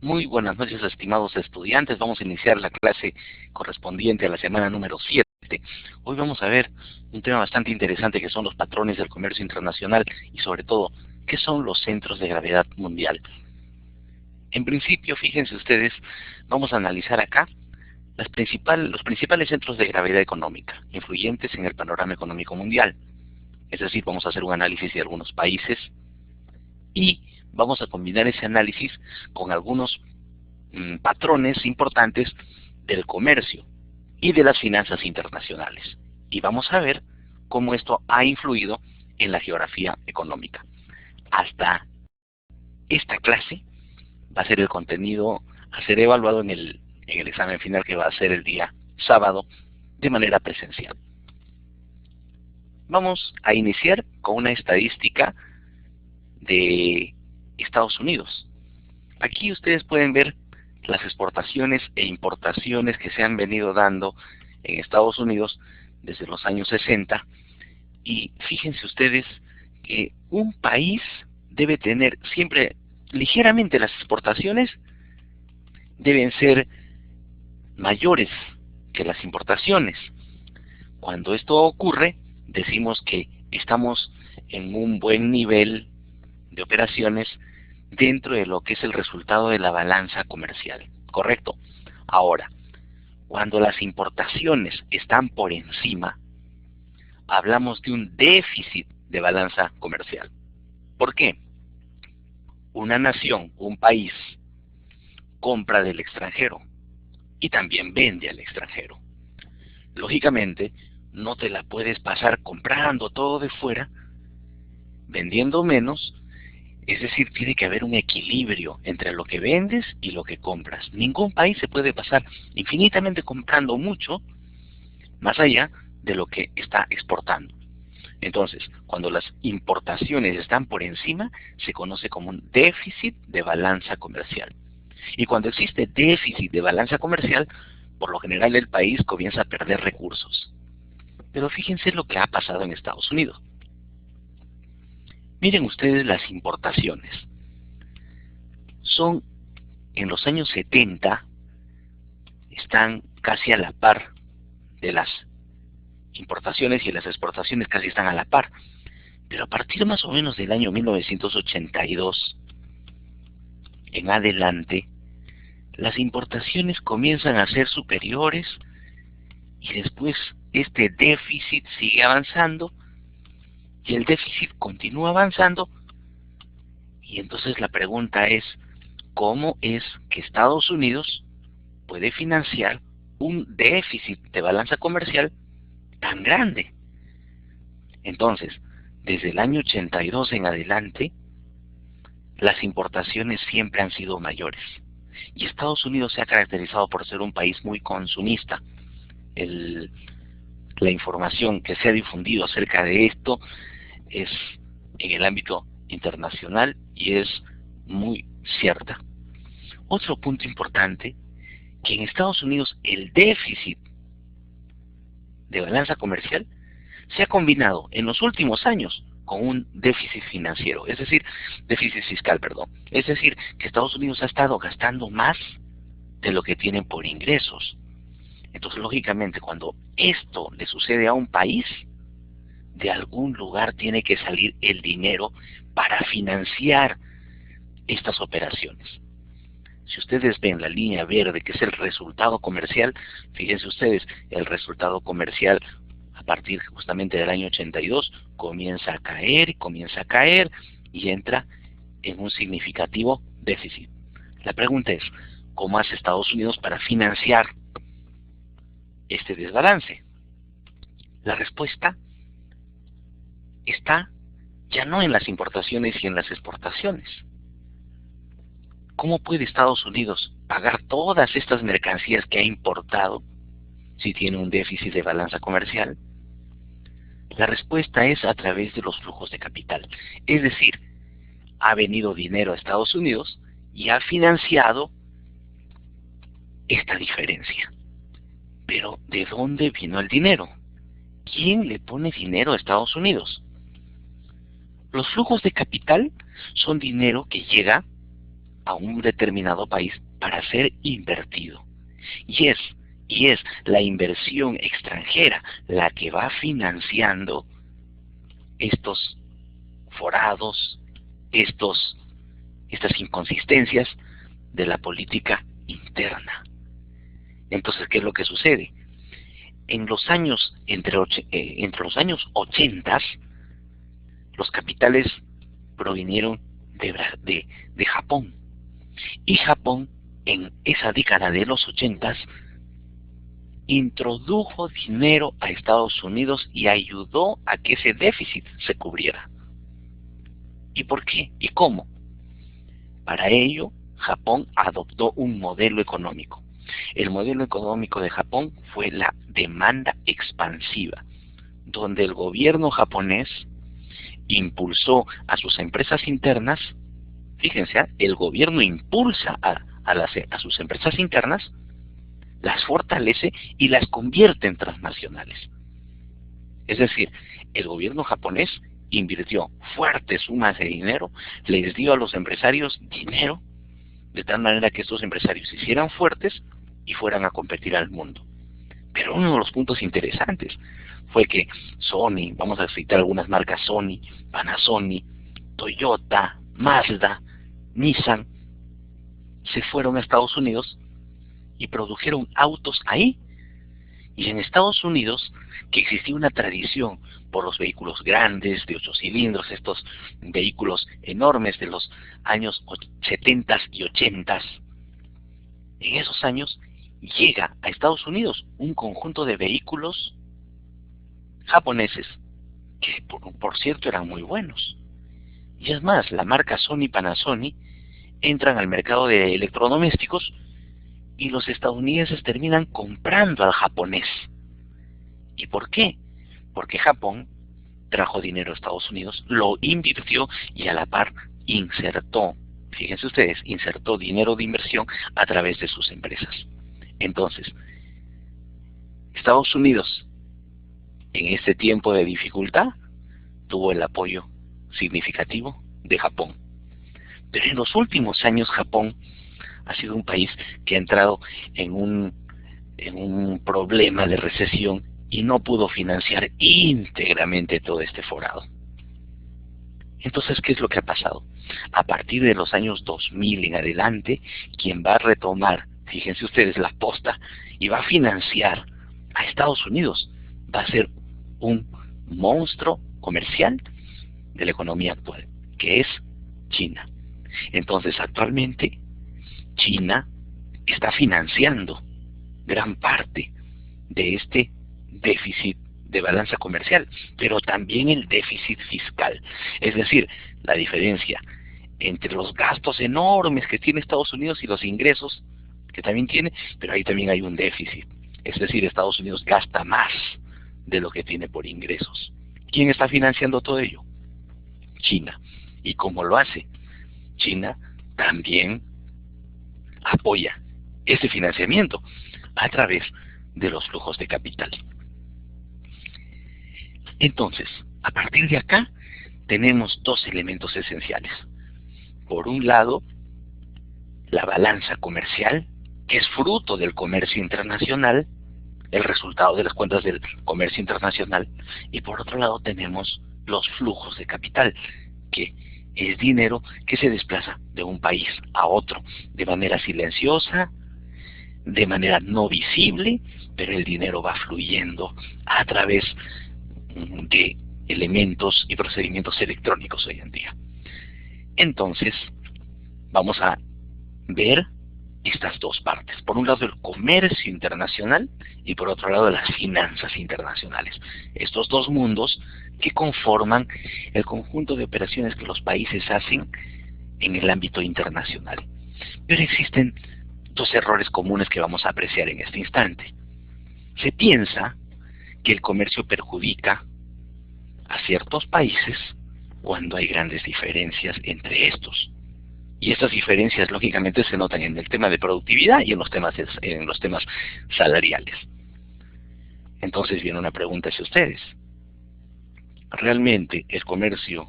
Muy buenas noches, estimados estudiantes. Vamos a iniciar la clase correspondiente a la semana número 7. Hoy vamos a ver un tema bastante interesante que son los patrones del comercio internacional y sobre todo, ¿qué son los centros de gravedad mundial? En principio, fíjense ustedes, vamos a analizar acá los principales centros de gravedad económica influyentes en el panorama económico mundial. Es decir, vamos a hacer un análisis de algunos países y vamos a combinar ese análisis con algunos patrones importantes del comercio y de las finanzas internacionales. Y vamos a ver cómo esto ha influido en la geografía económica. Hasta esta clase va a ser el contenido a ser evaluado en el examen final, que va a ser el día sábado de manera presencial. Vamos a iniciar con una estadística de Estados Unidos. Aquí ustedes pueden ver las exportaciones e importaciones que se han venido dando en Estados Unidos desde los años 60, y fíjense ustedes que un país debe tener siempre ligeramente, las exportaciones deben ser mayores que las importaciones. Cuando esto ocurre, decimos que estamos en un buen nivel de operaciones dentro de lo que es el resultado de la balanza comercial, ¿correcto? Ahora, cuando las importaciones están por encima, hablamos de un déficit de balanza comercial. ¿Por qué? Una nación, un país, compra del extranjero y también vende al extranjero. Lógicamente, no te la puedes pasar comprando todo de fuera, vendiendo menos. Es decir, tiene que haber un equilibrio entre lo que vendes y lo que compras. Ningún país se puede pasar infinitamente comprando mucho más allá de lo que está exportando. Entonces, cuando las importaciones están por encima, se conoce como un déficit de balanza comercial. Y cuando existe déficit de balanza comercial, por lo general el país comienza a perder recursos. Pero fíjense lo que ha pasado en Estados Unidos. Miren ustedes las importaciones. Son, en los años 70, están casi a la par de las importaciones, y las exportaciones casi están a la par. Pero a partir más o menos del año 1982 en adelante, las importaciones comienzan a ser superiores y después este déficit sigue avanzando y el déficit continúa avanzando. Y entonces la pregunta es, ¿cómo es que Estados Unidos puede financiar un déficit de balanza comercial tan grande? Entonces, desde el año 82 en adelante, las importaciones siempre han sido mayores. Y Estados Unidos se ha caracterizado por ser un país muy consumista. La información que se ha difundido acerca de esto es en el ámbito internacional y es muy cierta. Otro punto importante, que en Estados Unidos el déficit de balanza comercial se ha combinado en los últimos años con un déficit financiero, es decir, déficit fiscal, perdón. Es decir, que Estados Unidos ha estado gastando más de lo que tienen por ingresos. Entonces, lógicamente, cuando esto le sucede a un país, de algún lugar tiene que salir el dinero para financiar estas operaciones. Si ustedes ven la línea verde, que es el resultado comercial, fíjense ustedes, el resultado comercial a partir justamente del año 82 comienza a caer y entra en un significativo déficit. La pregunta es, ¿cómo hace Estados Unidos para financiar este desbalance? La respuesta está ya no en las importaciones y en las exportaciones. ¿Cómo puede Estados Unidos pagar todas estas mercancías que ha importado si tiene un déficit de balanza comercial? La respuesta es a través de los flujos de capital. Es decir, ha venido dinero a Estados Unidos y ha financiado esta diferencia. Pero, ¿de dónde vino el dinero? ¿Quién le pone dinero a Estados Unidos? Los flujos de capital son dinero que llega a un determinado país para ser invertido. Y es la inversión extranjera la que va financiando estos forados, estas inconsistencias de la política interna. Entonces, ¿qué es lo que sucede? En los años, entre los años 80, los capitales provinieron de Japón. Y Japón, en esa década de los 80, introdujo dinero a Estados Unidos y ayudó a que ese déficit se cubriera. ¿Y por qué? ¿Y cómo? Para ello, Japón adoptó un modelo económico. El modelo económico de Japón fue la demanda expansiva, donde el gobierno japonés impulsó a sus empresas internas. Fíjense, el gobierno impulsa a sus empresas internas, las fortalece y las convierte en transnacionales. Es decir, el gobierno japonés invirtió fuertes sumas de dinero, les dio a los empresarios dinero, de tal manera que estos empresarios se hicieran fuertes y fueran a competir al mundo. Pero uno de los puntos interesantes fue que Sony, vamos a citar algunas marcas: Sony, Panasonic, Toyota, Mazda, Nissan, se fueron a Estados Unidos y produjeron autos ahí. Y en Estados Unidos, que existía una tradición por los vehículos grandes, de 8 cilindros, estos vehículos enormes de los años 70 y 80, en esos años llega a Estados Unidos un conjunto de vehículos japoneses, que por cierto eran muy buenos. Y es más, la marca Sony y Panasonic entran al mercado de electrodomésticos y los estadounidenses terminan comprando al japonés. ¿Y por qué? Porque Japón trajo dinero a Estados Unidos, lo invirtió y a la par insertó, fíjense ustedes, insertó dinero de inversión a través de sus empresas. Entonces, Estados Unidos, en este tiempo de dificultad, tuvo el apoyo significativo de Japón. Pero en los últimos años Japón ha sido un país que ha entrado en un problema de recesión y no pudo financiar íntegramente todo este forado. Entonces, ¿qué es lo que ha pasado? A partir de los años 2000 en adelante, quien va a retomar, fíjense ustedes, la posta y va a financiar a Estados Unidos, va a ser un monstruo comercial de la economía actual, que es China. Entonces, actualmente, China está financiando gran parte de este déficit de balanza comercial, pero también el déficit fiscal. Es decir, la diferencia entre los gastos enormes que tiene Estados Unidos y los ingresos que también tiene, pero ahí también hay un déficit. Es decir, Estados Unidos gasta más de lo que tiene por ingresos. ¿Quién está financiando todo ello? China. ¿Y cómo lo hace? China también apoya ese financiamiento a través de los flujos de capital. Entonces, a partir de acá, tenemos dos elementos esenciales. Por un lado, la balanza comercial, que es fruto del comercio internacional, el resultado de las cuentas del comercio internacional. Y por otro lado, tenemos los flujos de capital, que es dinero que se desplaza de un país a otro, de manera silenciosa, de manera no visible, pero el dinero va fluyendo a través de elementos y procedimientos electrónicos hoy en día. Entonces, vamos a ver estas dos partes. Por un lado, el comercio internacional y por otro lado, las finanzas internacionales. Estos dos mundos que conforman el conjunto de operaciones que los países hacen en el ámbito internacional. Pero existen dos errores comunes que vamos a apreciar en este instante. Se piensa que el comercio perjudica a ciertos países cuando hay grandes diferencias entre estos. Y estas diferencias lógicamente se notan en el tema de productividad y en los temas salariales. Entonces viene una pregunta hacia ustedes. ¿Realmente el comercio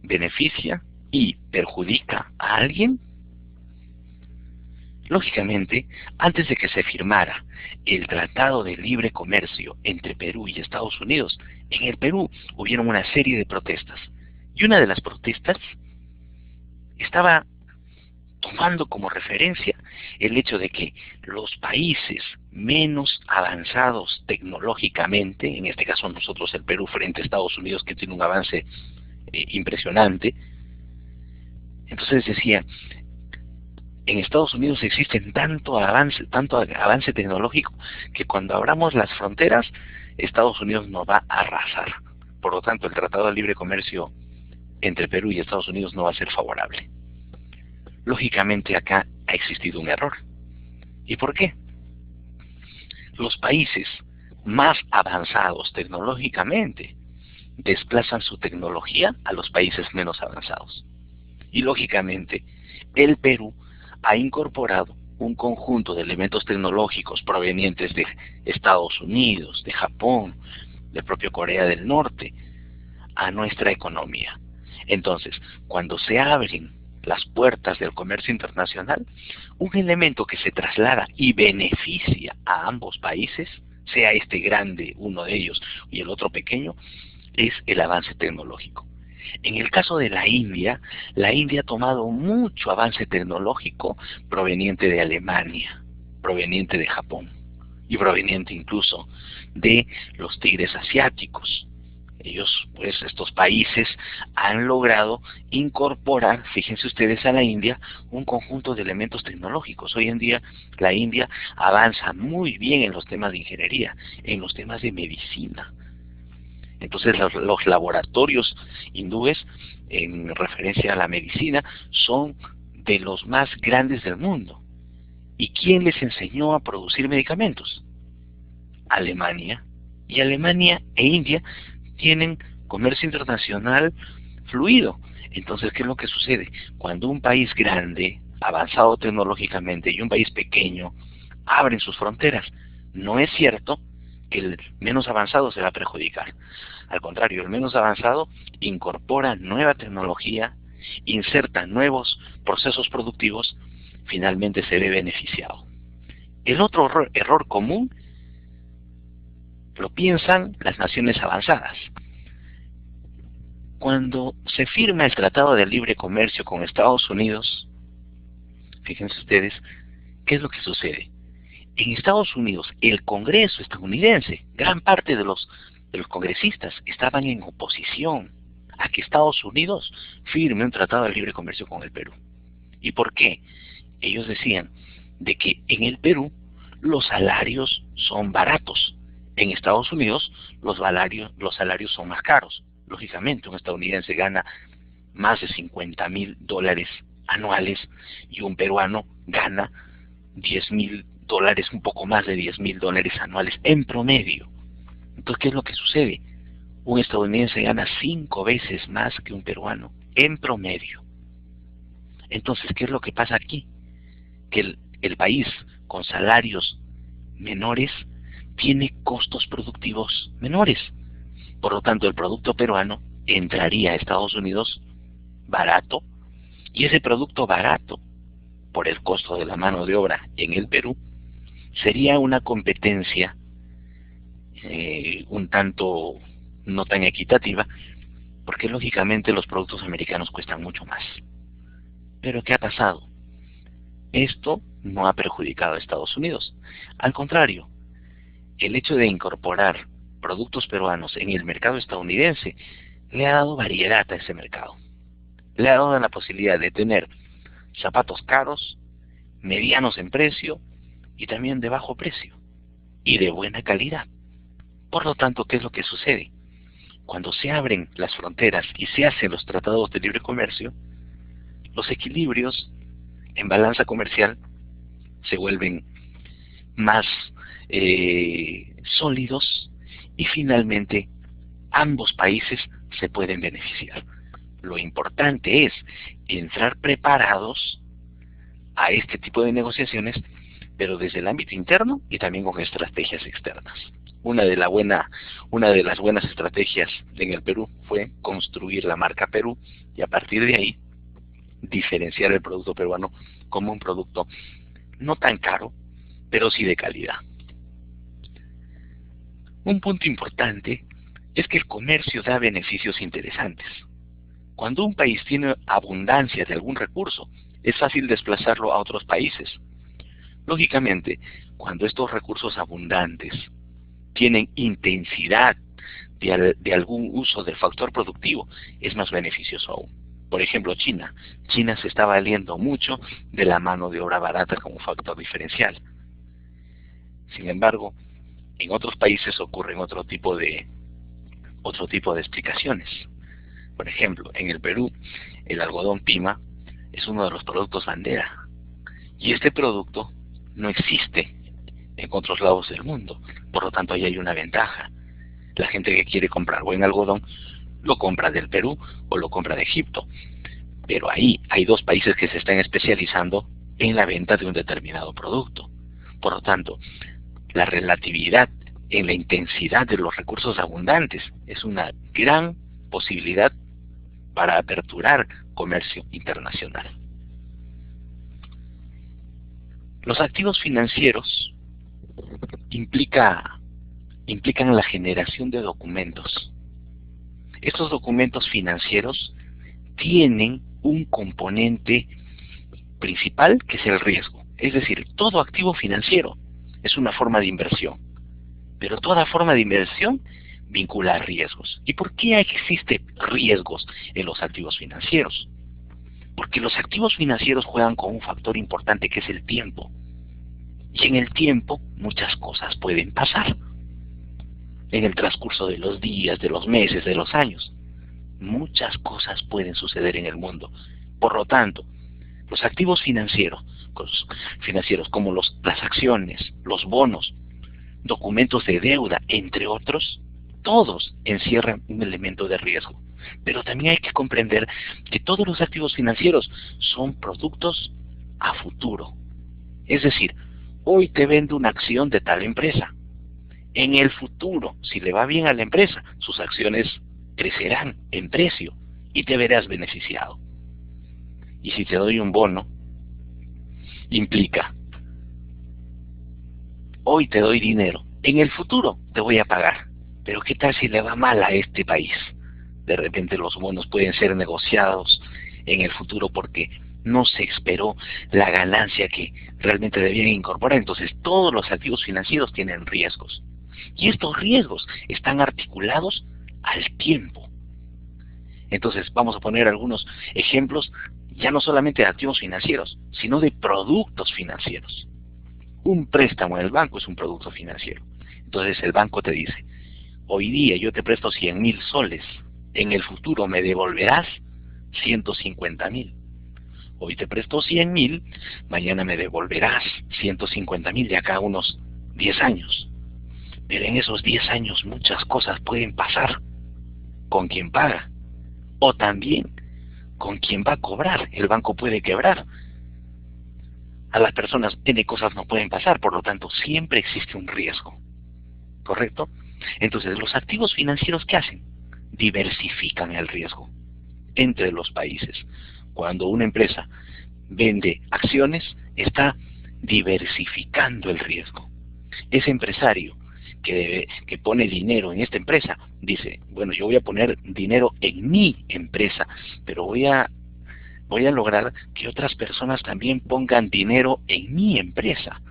beneficia y perjudica a alguien? Lógicamente, antes de que se firmara el Tratado de Libre Comercio entre Perú y Estados Unidos, en el Perú hubieron una serie de protestas. Y una de las protestas estaba tomando como referencia el hecho de que los países menos avanzados tecnológicamente, en este caso nosotros el Perú frente a Estados Unidos que tiene un avance impresionante, entonces decía, en Estados Unidos existen tanto avance tecnológico que cuando abramos las fronteras, Estados Unidos nos va a arrasar. Por lo tanto, el Tratado de Libre Comercio entre Perú y Estados Unidos no va a ser favorable. Lógicamente acá ha existido un error. ¿Y por qué? Los países más avanzados tecnológicamente desplazan su tecnología a los países menos avanzados. Y lógicamente, el Perú ha incorporado un conjunto de elementos tecnológicos provenientes de Estados Unidos, de Japón, de propio Corea del Norte, a nuestra economía. Entonces, cuando se abren las puertas del comercio internacional, un elemento que se traslada y beneficia a ambos países, sea este grande, uno de ellos, y el otro pequeño, es el avance tecnológico. En el caso de la India ha tomado mucho avance tecnológico proveniente de Alemania, proveniente de Japón y proveniente incluso de los tigres asiáticos. Ellos, pues, estos países han logrado incorporar, fíjense ustedes, a la India un conjunto de elementos tecnológicos. Hoy en día la India avanza muy bien en los temas de ingeniería, en los temas de medicina. Entonces los laboratorios hindúes, en referencia a la medicina, son de los más grandes del mundo. ¿Y quién les enseñó a producir medicamentos? Alemania. Y Alemania e India tienen comercio internacional fluido. Entonces, ¿qué es lo que sucede? Cuando un país grande, avanzado tecnológicamente, y un país pequeño abren sus fronteras, no es cierto que el menos avanzado se va a perjudicar. Al contrario, el menos avanzado incorpora nueva tecnología, inserta nuevos procesos productivos, finalmente se ve beneficiado. El otro error común lo piensan las naciones avanzadas. Cuando se firma el Tratado de Libre Comercio con Estados Unidos, fíjense ustedes, ¿qué es lo que sucede? En Estados Unidos, el Congreso estadounidense, gran parte de los congresistas estaban en oposición a que Estados Unidos firme un tratado de libre comercio con el Perú. ¿Y por qué? Ellos decían de que en el Perú los salarios son baratos. En Estados Unidos los salarios son más caros. Lógicamente, un estadounidense gana más de $50,000 anuales y un peruano gana $10,000, un poco más de $10,000 anuales en promedio. Entonces, ¿qué es lo que sucede? Un estadounidense gana 5 veces más que un peruano en promedio. Entonces, ¿qué es lo que pasa aquí? Que el país con salarios menores tiene costos productivos menores. Por lo tanto, el producto peruano entraría a Estados Unidos barato, y ese producto barato, por el costo de la mano de obra en el Perú, sería una competencia un tanto no tan equitativa, porque lógicamente los productos americanos cuestan mucho más. Pero ¿qué ha pasado? Esto no ha perjudicado a Estados Unidos. Al contrario, el hecho de incorporar productos peruanos en el mercado estadounidense le ha dado variedad a ese mercado. Le ha dado la posibilidad de tener zapatos caros, medianos en precio y también de bajo precio y de buena calidad. Por lo tanto, ¿qué es lo que sucede? Cuando se abren las fronteras y se hacen los tratados de libre comercio, los equilibrios en balanza comercial se vuelven más sólidos y finalmente ambos países se pueden beneficiar. Lo importante es entrar preparados a este tipo de negociaciones, pero desde el ámbito interno y también con estrategias externas. Una de las buenas estrategias en el Perú fue construir la marca Perú y a partir de ahí diferenciar el producto peruano como un producto no tan caro, pero sí de calidad. Un punto importante es que el comercio da beneficios interesantes. Cuando un país tiene abundancia de algún recurso, es fácil desplazarlo a otros países. Lógicamente, cuando estos recursos abundantes tienen intensidad de algún uso del factor productivo, es más beneficioso aún. Por ejemplo, China. China se está valiendo mucho de la mano de obra barata como factor diferencial. Sin embargo, en otros países ocurren otro tipo de explicaciones. Por ejemplo, en el Perú, el algodón pima es uno de los productos bandera. Y este producto no existe en otros lados del mundo. Por lo tanto, ahí hay una ventaja. La gente que quiere comprar buen algodón lo compra del Perú o lo compra de Egipto. Pero ahí hay dos países que se están especializando en la venta de un determinado producto. Por lo tanto, la relatividad en la intensidad de los recursos abundantes es una gran posibilidad para aperturar comercio internacional. Los activos financieros implican la generación de documentos. Estos documentos financieros tienen un componente principal que es el riesgo. Es decir, todo activo financiero es una forma de inversión, pero toda forma de inversión vincula a riesgos. ¿Y por qué existen riesgos en los activos financieros? Porque los activos financieros juegan con un factor importante que es el tiempo. Y en el tiempo muchas cosas pueden pasar. En el transcurso de los días, de los meses, de los años, muchas cosas pueden suceder en el mundo. Por lo tanto, los activos financieros como las acciones, los bonos, documentos de deuda, entre otros, todos encierran un elemento de riesgo. Pero también hay que comprender que todos los activos financieros son productos a futuro. Es decir, hoy te vendo una acción de tal empresa. En el futuro, si le va bien a la empresa, sus acciones crecerán en precio y te verás beneficiado. Y si te doy un bono, implica, hoy te doy dinero, en el futuro te voy a pagar. Pero ¿qué tal si le va mal a este país? De repente los bonos pueden ser negociados en el futuro porque no se esperó la ganancia que realmente debían incorporar. Entonces todos los activos financieros tienen riesgos. Y estos riesgos están articulados al tiempo. Entonces vamos a poner algunos ejemplos, ya no solamente de activos financieros, sino de productos financieros. Un préstamo en el banco es un producto financiero. Entonces el banco te dice, hoy día yo te presto 100.000 soles, en el futuro me devolverás 150.000. Hoy te presto 100.000, mañana me devolverás 150.000 de acá a unos 10 años. Pero en esos 10 años muchas cosas pueden pasar con quien paga, o también con quien va a cobrar. El banco puede quebrar. A las personas N cosas no pueden pasar, por lo tanto siempre existe un riesgo. ¿Correcto? Entonces, los activos financieros, ¿qué hacen? Diversifican el riesgo entre los países. Cuando una empresa vende acciones, está diversificando el riesgo. Ese empresario que pone dinero en esta empresa dice, bueno, yo voy a poner dinero en mi empresa, pero voy a lograr que otras personas también pongan dinero en mi empresa.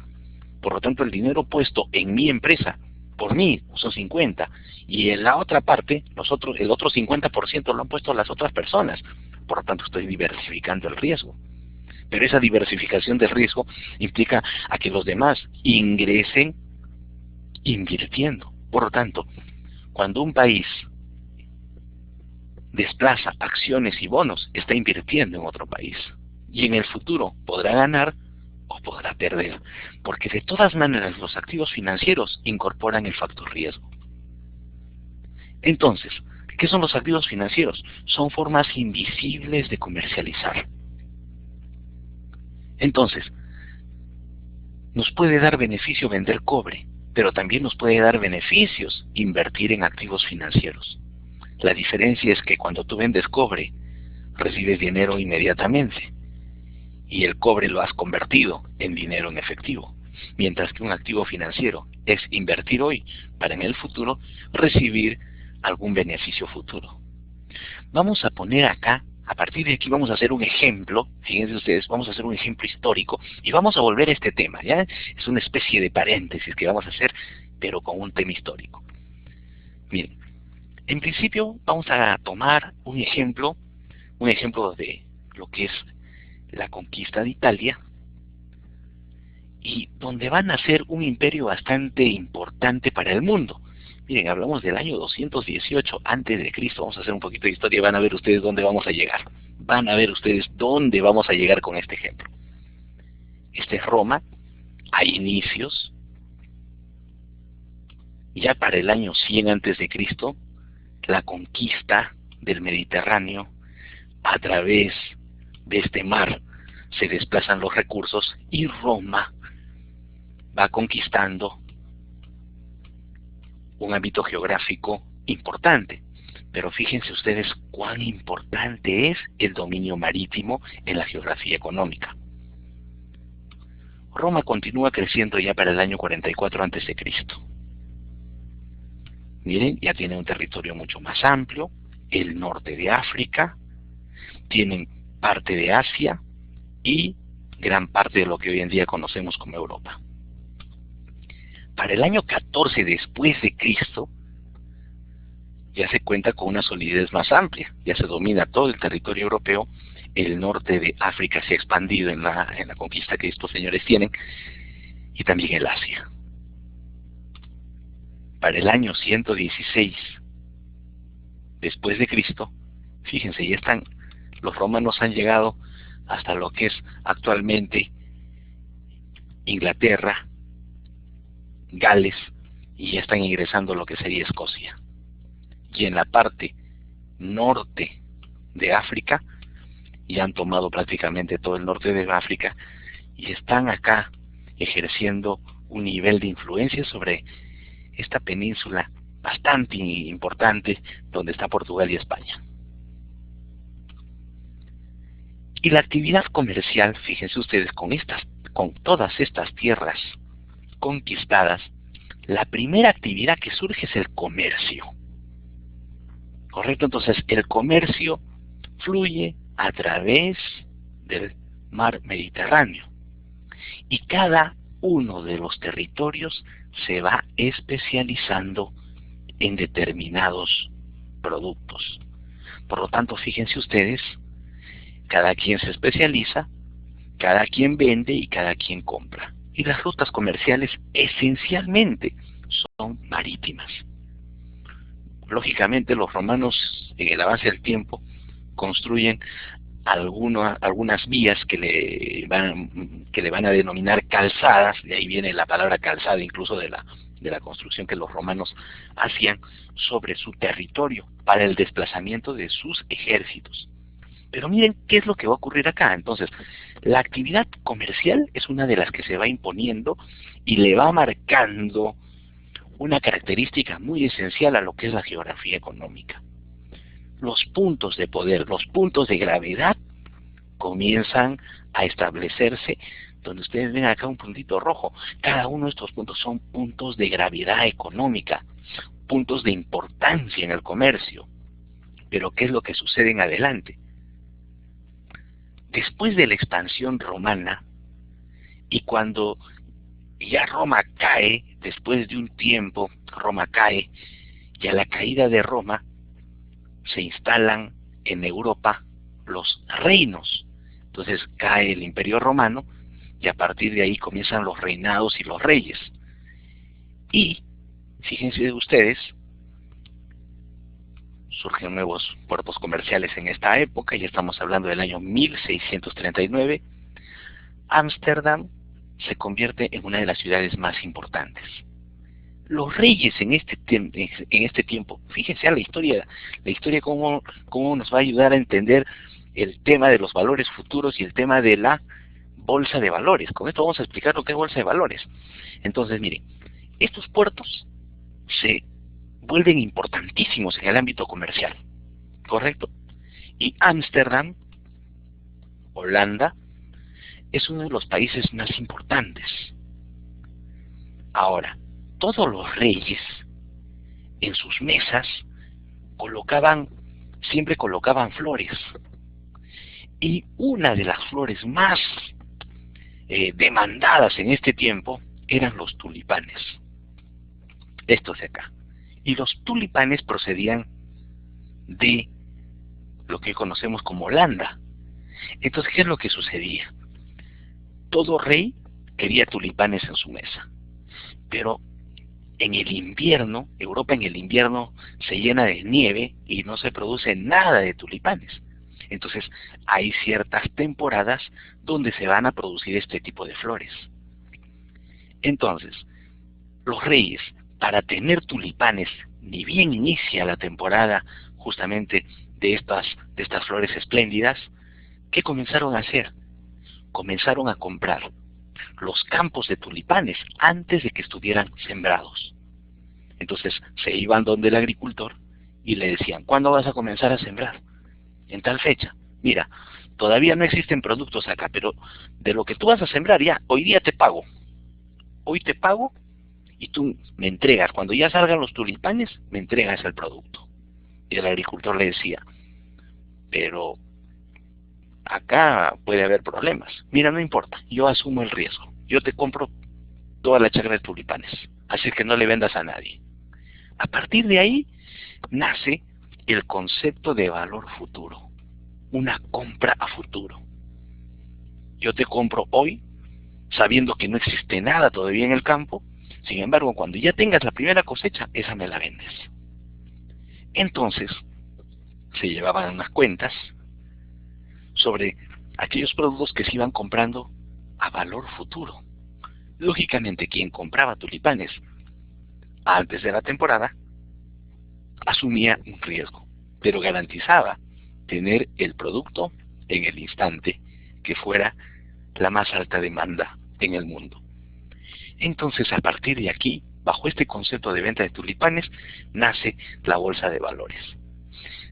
Por lo tanto, el dinero puesto en mi empresa, por mí, son 50, y en la otra parte, el otro 50% lo han puesto las otras personas. Por lo tanto, estoy diversificando el riesgo. Pero esa diversificación del riesgo implica a que los demás ingresen invirtiendo. Por lo tanto, cuando un país desplaza acciones y bonos, está invirtiendo en otro país. Y en el futuro podrá ganar o podrá perder. Porque de todas maneras los activos financieros incorporan el factor riesgo. Entonces, ¿qué son los activos financieros? Son formas invisibles de comercializar. Entonces, nos puede dar beneficio vender cobre, pero también nos puede dar beneficios invertir en activos financieros. La diferencia es que cuando tú vendes cobre, recibes dinero inmediatamente. y el cobre lo has convertido en dinero en efectivo, mientras que un activo financiero es invertir hoy para en el futuro recibir algún beneficio futuro. Vamos a poner acá, a partir de aquí vamos a hacer un ejemplo, fíjense ustedes, vamos a hacer un ejemplo histórico y vamos a volver a este tema, ¿ya? Es una especie de paréntesis que vamos a hacer, pero con un tema histórico. Miren, en principio vamos a tomar un ejemplo de lo que es la conquista de Italia, y donde van a ser un imperio bastante importante para el mundo. Miren, hablamos del año 218 antes de Cristo. Vamos a hacer un poquito de historia y van a ver ustedes dónde vamos a llegar. Van a ver ustedes dónde vamos a llegar con este ejemplo. Este es Roma, a inicios, ya para el año 100 antes de Cristo, la conquista del Mediterráneo. A través de este mar se desplazan los recursos y Roma va conquistando un ámbito geográfico importante. Pero fíjense ustedes cuán importante es el dominio marítimo en la geografía económica. Roma continúa creciendo ya para el año 44 a.C. Miren, ya tiene un territorio mucho más amplio, el norte de África, tienen parte de Asia y gran parte de lo que hoy en día conocemos como Europa. Para el año 14 después de Cristo, ya se cuenta con una solidez más amplia, ya se domina todo el territorio europeo, el norte de África se ha expandido en la conquista que estos señores tienen, y también el Asia. Para el año 116 después de Cristo, fíjense, ya están, los romanos han llegado hasta lo que es actualmente Inglaterra, Gales, y ya están ingresando a lo que sería Escocia. Y en la parte norte de África, ya han tomado prácticamente todo el norte de África, y están acá ejerciendo un nivel de influencia sobre esta península bastante importante, donde está Portugal y España. Y la actividad comercial, fíjense ustedes, con todas estas tierras conquistadas, la primera actividad que surge es el comercio. ¿Correcto? Entonces, el comercio fluye a través del mar Mediterráneo. Y cada uno de los territorios se va especializando en determinados productos. Por lo tanto, fíjense ustedes, cada quien se especializa, cada quien vende y cada quien compra. Y las rutas comerciales esencialmente son marítimas. Lógicamente los romanos en el avance del tiempo construyen algunas vías que le van a denominar calzadas, de ahí viene la palabra calzada incluso de la construcción que los romanos hacían sobre su territorio para el desplazamiento de sus ejércitos. Pero miren qué es lo que va a ocurrir acá. Entonces, la actividad comercial es una de las que se va imponiendo y le va marcando una característica muy esencial a lo que es la geografía económica. Los puntos de poder, los puntos de gravedad comienzan a establecerse, donde ustedes ven acá un puntito rojo. Cada uno de estos puntos son puntos de gravedad económica, puntos de importancia en el comercio. Pero ¿qué es lo que sucede en adelante? Después de la expansión romana, y cuando ya Roma cae, después de un tiempo, Roma cae, y a la caída de Roma se instalan en Europa los reinos. Entonces cae el Imperio Romano, y a partir de ahí comienzan los reinados y los reyes. Y, fíjense ustedes, surgen nuevos puertos comerciales en esta época, ya estamos hablando del año 1639, Ámsterdam se convierte en una de las ciudades más importantes. Los reyes en este tiempo, fíjense a la historia cómo nos va a ayudar a entender el tema de los valores futuros y el tema de la bolsa de valores. Con esto vamos a explicar lo que es bolsa de valores. Entonces, miren, estos puertos se vuelven importantísimos en el ámbito comercial, ¿correcto? Y Ámsterdam, Holanda, es uno de los países más importantes. Ahora, todos los reyes en sus mesas siempre colocaban flores. Y una de las flores más demandadas en este tiempo eran los tulipanes. Estos de acá. Y los tulipanes procedían de lo que conocemos como Holanda. Entonces, ¿qué es lo que sucedía? Todo rey quería tulipanes en su mesa. Pero en el invierno, Europa en el invierno se llena de nieve y no se produce nada de tulipanes. Entonces hay ciertas temporadas donde se van a producir este tipo de flores. Entonces, los reyes, para tener tulipanes, ni bien inicia la temporada justamente de estas flores espléndidas, ¿qué comenzaron a hacer? Comenzaron a comprar los campos de tulipanes antes de que estuvieran sembrados. Entonces se iban donde el agricultor y le decían, ¿cuándo vas a comenzar a sembrar? En tal fecha. Mira, todavía no existen productos acá, pero de lo que tú vas a sembrar ya, hoy día te pago. Hoy te pago y tú me entregas, cuando ya salgan los tulipanes, me entregas el producto. Y el agricultor le decía, pero acá puede haber problemas. Mira, no importa, yo asumo el riesgo. Yo te compro toda la chacra de tulipanes, así que no le vendas a nadie. A partir de ahí nace el concepto de valor futuro, una compra a futuro. Yo te compro hoy, sabiendo que no existe nada todavía en el campo, sin embargo, cuando ya tengas la primera cosecha, esa me la vendes. Entonces, se llevaban unas cuentas sobre aquellos productos que se iban comprando a valor futuro. Lógicamente, quien compraba tulipanes antes de la temporada asumía un riesgo, pero garantizaba tener el producto en el instante que fuera la más alta demanda en el mundo. Entonces, a partir de aquí, bajo este concepto de venta de tulipanes, nace la bolsa de valores.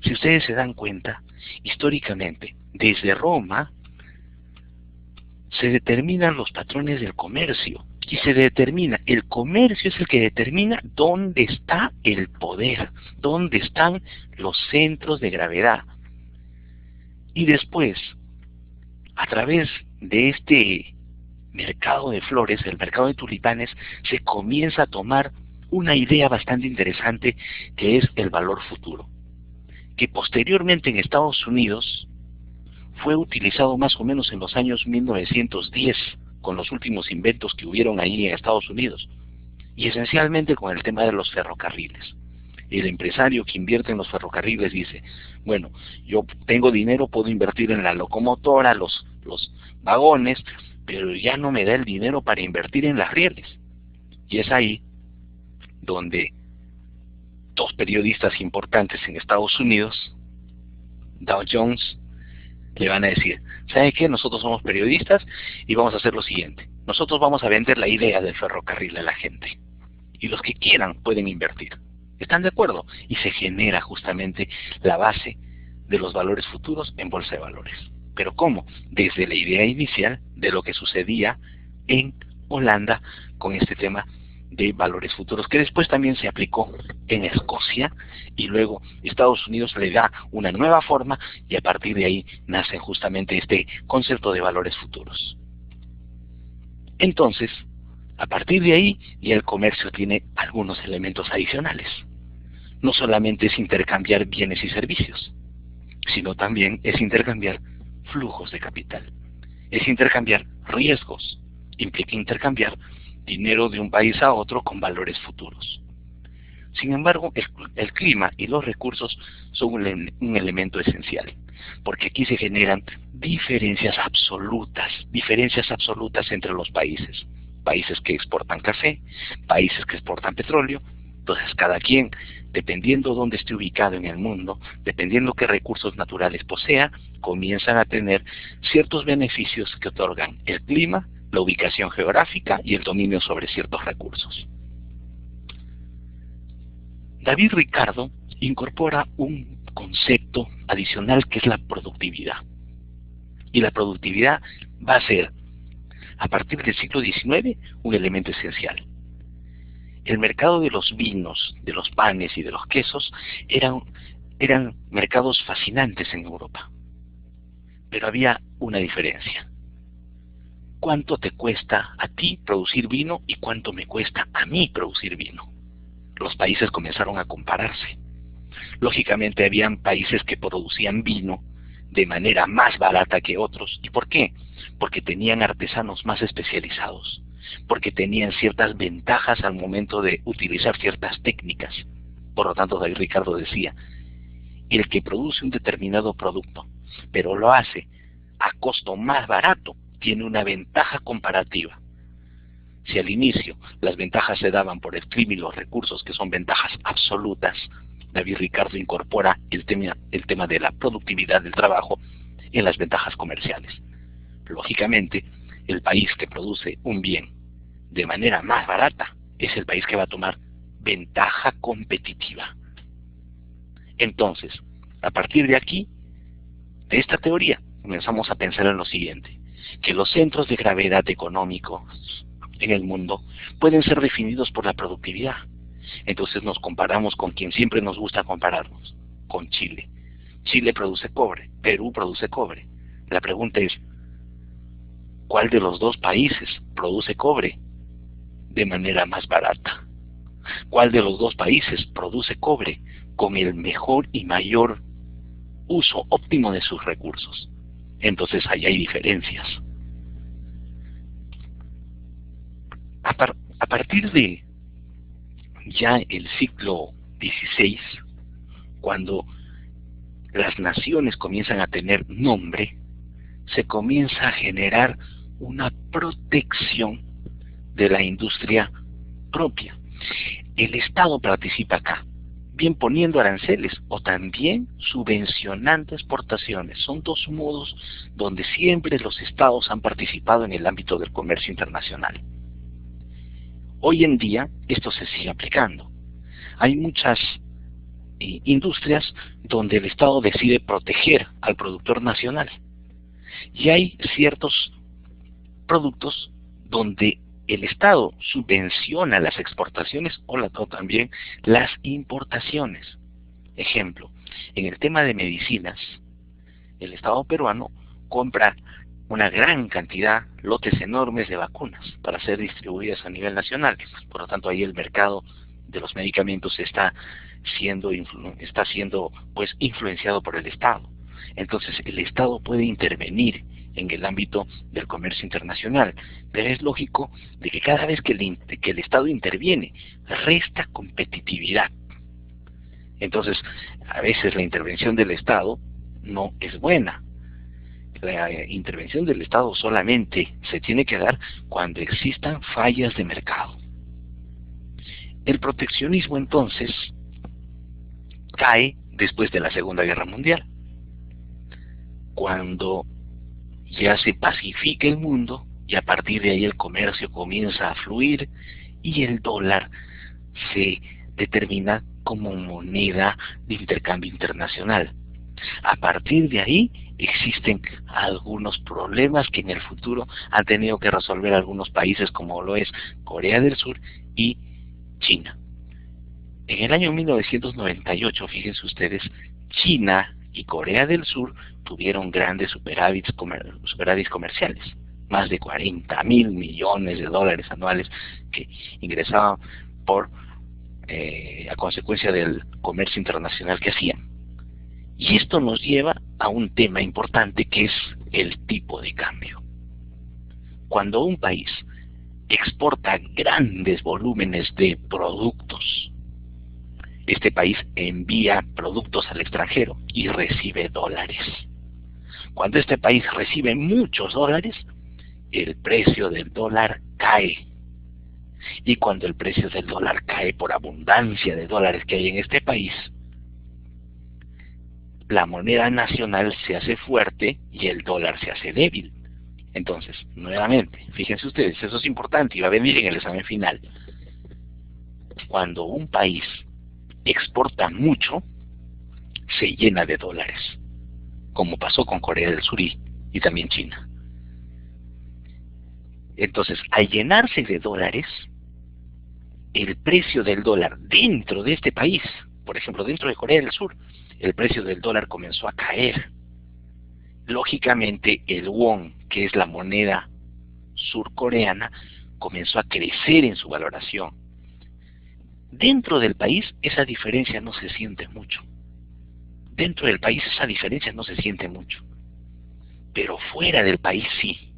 Si ustedes se dan cuenta, históricamente, desde Roma, se determinan los patrones del comercio. Y el comercio es el que determina dónde está el poder, dónde están los centros de gravedad. Y después, a través de este mercado de flores, el mercado de tulipanes, se comienza a tomar una idea bastante interesante que es el valor futuro, que posteriormente en Estados Unidos fue utilizado más o menos en los años 1910, con los últimos inventos que hubieron ahí en Estados Unidos, y esencialmente con el tema de los ferrocarriles. El empresario que invierte en los ferrocarriles dice, bueno, yo tengo dinero, puedo invertir en la locomotora, los vagones, pero ya no me da el dinero para invertir en las rieles. Y es ahí donde dos periodistas importantes en Estados Unidos, Dow Jones, le van a decir, ¿sabe qué? Nosotros somos periodistas y vamos a hacer lo siguiente. Nosotros vamos a vender la idea del ferrocarril a la gente. Y los que quieran pueden invertir. ¿Están de acuerdo? Y se genera justamente la base de los valores futuros en bolsa de valores. ¿Pero cómo? Desde la idea inicial de lo que sucedía en Holanda con este tema de valores futuros, que después también se aplicó en Escocia, y luego Estados Unidos le da una nueva forma, y a partir de ahí nace justamente este concepto de valores futuros. Entonces, a partir de ahí, ya el comercio tiene algunos elementos adicionales. No solamente es intercambiar bienes y servicios, sino también es intercambiar flujos de capital. Es intercambiar riesgos. Implica intercambiar dinero de un país a otro con valores futuros. Sin embargo, el clima y los recursos son un elemento esencial, porque aquí se generan diferencias absolutas entre los países. Países que exportan café, países que exportan petróleo. Entonces cada quien, dependiendo dónde esté ubicado en el mundo, dependiendo qué recursos naturales posea, comienzan a tener ciertos beneficios que otorgan el clima, la ubicación geográfica y el dominio sobre ciertos recursos. David Ricardo incorpora un concepto adicional que es la productividad. Y la productividad va a ser a partir del siglo XIX, un elemento esencial. El mercado de los vinos, de los panes y de los quesos eran mercados fascinantes en Europa. Pero había una diferencia. ¿Cuánto te cuesta a ti producir vino y cuánto me cuesta a mí producir vino? Los países comenzaron a compararse. Lógicamente habían países que producían vino de manera más barata que otros. ¿Y por qué? Porque tenían artesanos más especializados, porque tenían ciertas ventajas al momento de utilizar ciertas técnicas. Por lo tanto, David Ricardo decía, el que produce un determinado producto, pero lo hace a costo más barato, tiene una ventaja comparativa. Si al inicio las ventajas se daban por el clima y los recursos, que son ventajas absolutas, David Ricardo incorpora el tema de la productividad del trabajo en las ventajas comerciales. Lógicamente, el país que produce un bien de manera más barata es el país que va a tomar ventaja competitiva. Entonces, a partir de aquí, de esta teoría, comenzamos a pensar en lo siguiente, que los centros de gravedad económicos en el mundo pueden ser definidos por la productividad. Entonces nos comparamos con quien siempre nos gusta compararnos, con Chile. Chile produce cobre, Perú produce cobre. La pregunta es, ¿cuál de los dos países produce cobre de manera más barata? ¿Cuál de los dos países produce cobre con el mejor y mayor uso óptimo de sus recursos? Entonces ahí hay diferencias. A partir de ya el siglo XVI, cuando las naciones comienzan a tener nombre, se comienza a generar una protección de la industria propia. El Estado participa acá, bien poniendo aranceles o también subvencionando exportaciones. Son dos modos donde siempre los Estados han participado en el ámbito del comercio internacional. Hoy en día esto se sigue aplicando. Hay muchas industrias donde el Estado decide proteger al productor nacional. Y hay ciertos productos donde el Estado subvenciona las exportaciones o también las importaciones. Ejemplo, en el tema de medicinas, el Estado peruano compra una gran cantidad, lotes enormes de vacunas para ser distribuidas a nivel nacional. Por lo tanto, ahí el mercado de los medicamentos está siendo pues influenciado por el Estado. Entonces, el Estado puede intervenir en el ámbito del comercio internacional, pero es lógico de que cada vez que el Estado interviene, resta competitividad. Entonces, a veces la intervención del Estado no es buena. La intervención del Estado solamente se tiene que dar cuando existan fallas de mercado. El proteccionismo entonces cae después de la Segunda Guerra Mundial, cuando ya se pacifica el mundo y a partir de ahí el comercio comienza a fluir y el dólar se determina como moneda de intercambio internacional. A partir de ahí existen algunos problemas que en el futuro han tenido que resolver algunos países como lo es Corea del Sur y China. En el año 1998, fíjense ustedes, China y Corea del Sur tuvieron grandes superávits comerciales, más de 40.000 millones de dólares anuales que ingresaban a consecuencia del comercio internacional que hacían. Y esto nos lleva a un tema importante que es el tipo de cambio. Cuando un país exporta grandes volúmenes de productos, este país envía productos al extranjero y recibe dólares. Cuando este país recibe muchos dólares, el precio del dólar cae. Y cuando el precio del dólar cae por abundancia de dólares que hay en este país, la moneda nacional se hace fuerte y el dólar se hace débil. Entonces, nuevamente, fíjense ustedes, eso es importante y va a venir en el examen final. Cuando un país exporta mucho, se llena de dólares, como pasó con Corea del Sur y también China. Entonces, al llenarse de dólares, el precio del dólar dentro de este país, por ejemplo, dentro de Corea del Sur, el precio del dólar comenzó a caer. Lógicamente, el won, que es la moneda surcoreana, comenzó a crecer en su valoración. Dentro del país, esa diferencia no se siente mucho. Dentro del país, esa diferencia no se siente mucho. Pero fuera del país, sí.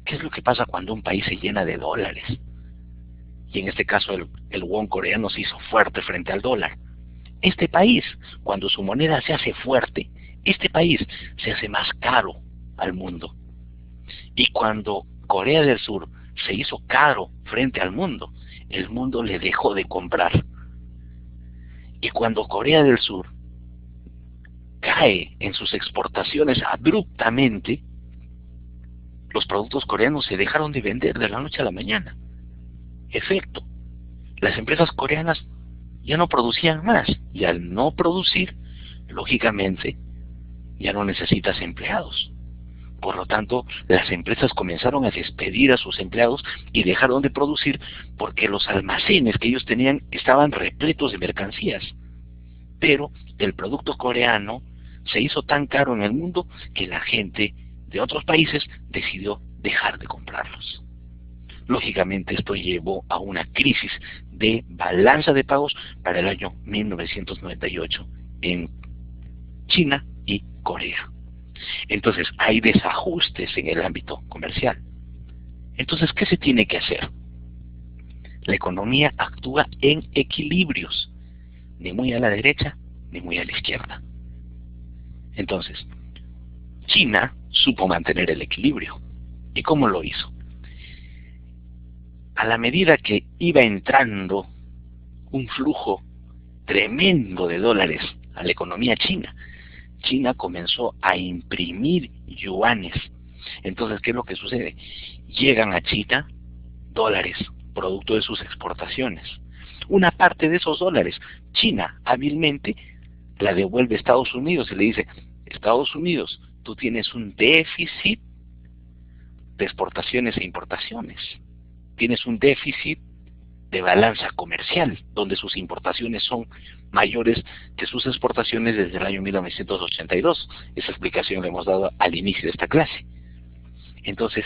¿Qué es lo que pasa cuando un país se llena de dólares? Y en este caso el won coreano se hizo fuerte frente al dólar. Este país, cuando su moneda se hace fuerte, este país se hace más caro al mundo. Y cuando Corea del Sur se hizo caro frente al mundo, el mundo le dejó de comprar. Y cuando Corea del Sur cae en sus exportaciones abruptamente, los productos coreanos se dejaron de vender de la noche a la mañana. Efecto, las empresas coreanas ya no producían más, y al no producir, lógicamente, ya no necesitas empleados. Por lo tanto, las empresas comenzaron a despedir a sus empleados y dejaron de producir porque los almacenes que ellos tenían estaban repletos de mercancías. Pero el producto coreano se hizo tan caro en el mundo que la gente de otros países decidió dejar de comprarlos. Lógicamente esto llevó a una crisis de balanza de pagos para el año 1998 en China y Corea. Entonces hay desajustes en el ámbito comercial. Entonces, ¿qué se tiene que hacer? La economía actúa en equilibrios, ni muy a la derecha ni muy a la izquierda. Entonces, China supo mantener el equilibrio. ¿Y cómo lo hizo? A la medida que iba entrando un flujo tremendo de dólares a la economía china, China comenzó a imprimir yuanes. Entonces, ¿qué es lo que sucede? Llegan a China dólares, producto de sus exportaciones. Una parte de esos dólares, China hábilmente la devuelve a Estados Unidos y le dice, Estados Unidos, tú tienes un déficit de exportaciones e importaciones. Tienes un déficit de balanza comercial, donde sus importaciones son mayores que sus exportaciones desde el año 1982. Esa explicación la hemos dado al inicio de esta clase. Entonces,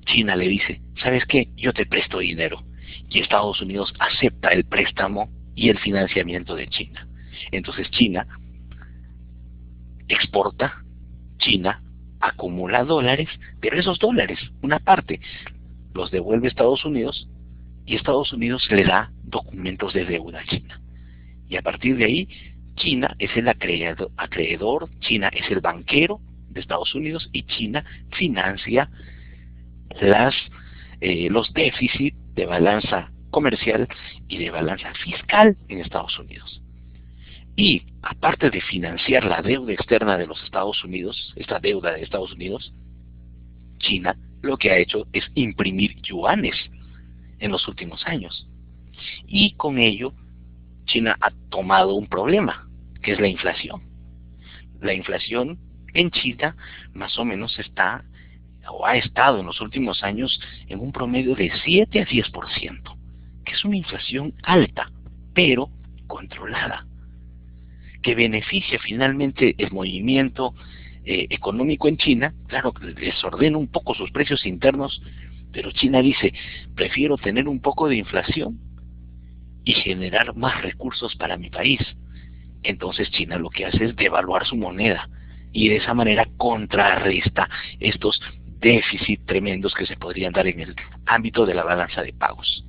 China le dice, ¿sabes qué? Yo te presto dinero. Y Estados Unidos acepta el préstamo y el financiamiento de China. Entonces China exporta, China acumula dólares, pero esos dólares, una parte, los devuelve a Estados Unidos y Estados Unidos le da documentos de deuda a China. Y a partir de ahí, China es el acreedor, China es el banquero de Estados Unidos y China financia los déficits de balanza comercial y de balanza fiscal en Estados Unidos. Y aparte de financiar la deuda externa de los Estados Unidos, esta deuda de Estados Unidos, China lo que ha hecho es imprimir yuanes en los últimos años. Y con ello, China ha tomado un problema, que es la inflación. La inflación en China más o menos está, o ha estado en los últimos años, en un promedio de 7 a 10%, que es una inflación alta, pero controlada, que beneficia finalmente el movimiento económico en China. Claro que desordena un poco sus precios internos, pero China dice, prefiero tener un poco de inflación y generar más recursos para mi país. Entonces China lo que hace es devaluar su moneda y de esa manera contrarresta estos déficits tremendos que se podrían dar en el ámbito de la balanza de pagos.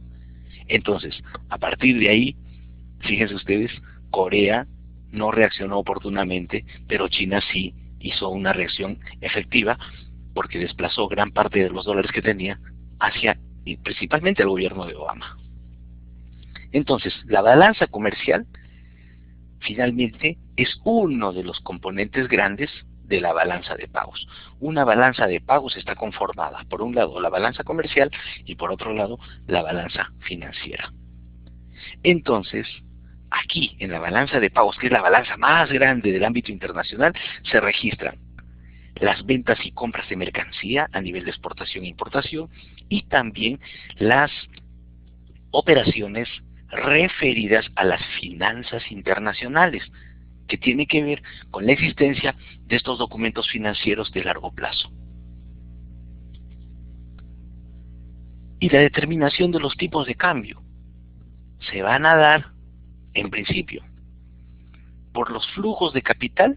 Entonces, a partir de ahí, fíjense ustedes, Corea no reaccionó oportunamente, pero China sí hizo una reacción efectiva porque desplazó gran parte de los dólares que tenía hacia, y principalmente al gobierno de Obama. Entonces, la balanza comercial finalmente es uno de los componentes grandes de la balanza de pagos. Una balanza de pagos está conformada, por un lado, la balanza comercial y por otro lado, la balanza financiera. Entonces, aquí, en la balanza de pagos, que es la balanza más grande del ámbito internacional, se registran las ventas y compras de mercancía a nivel de exportación e importación, y también las operaciones referidas a las finanzas internacionales, que tiene que ver con la existencia de estos documentos financieros de largo plazo. Y la determinación de los tipos de cambio se van a dar, en principio, por los flujos de capital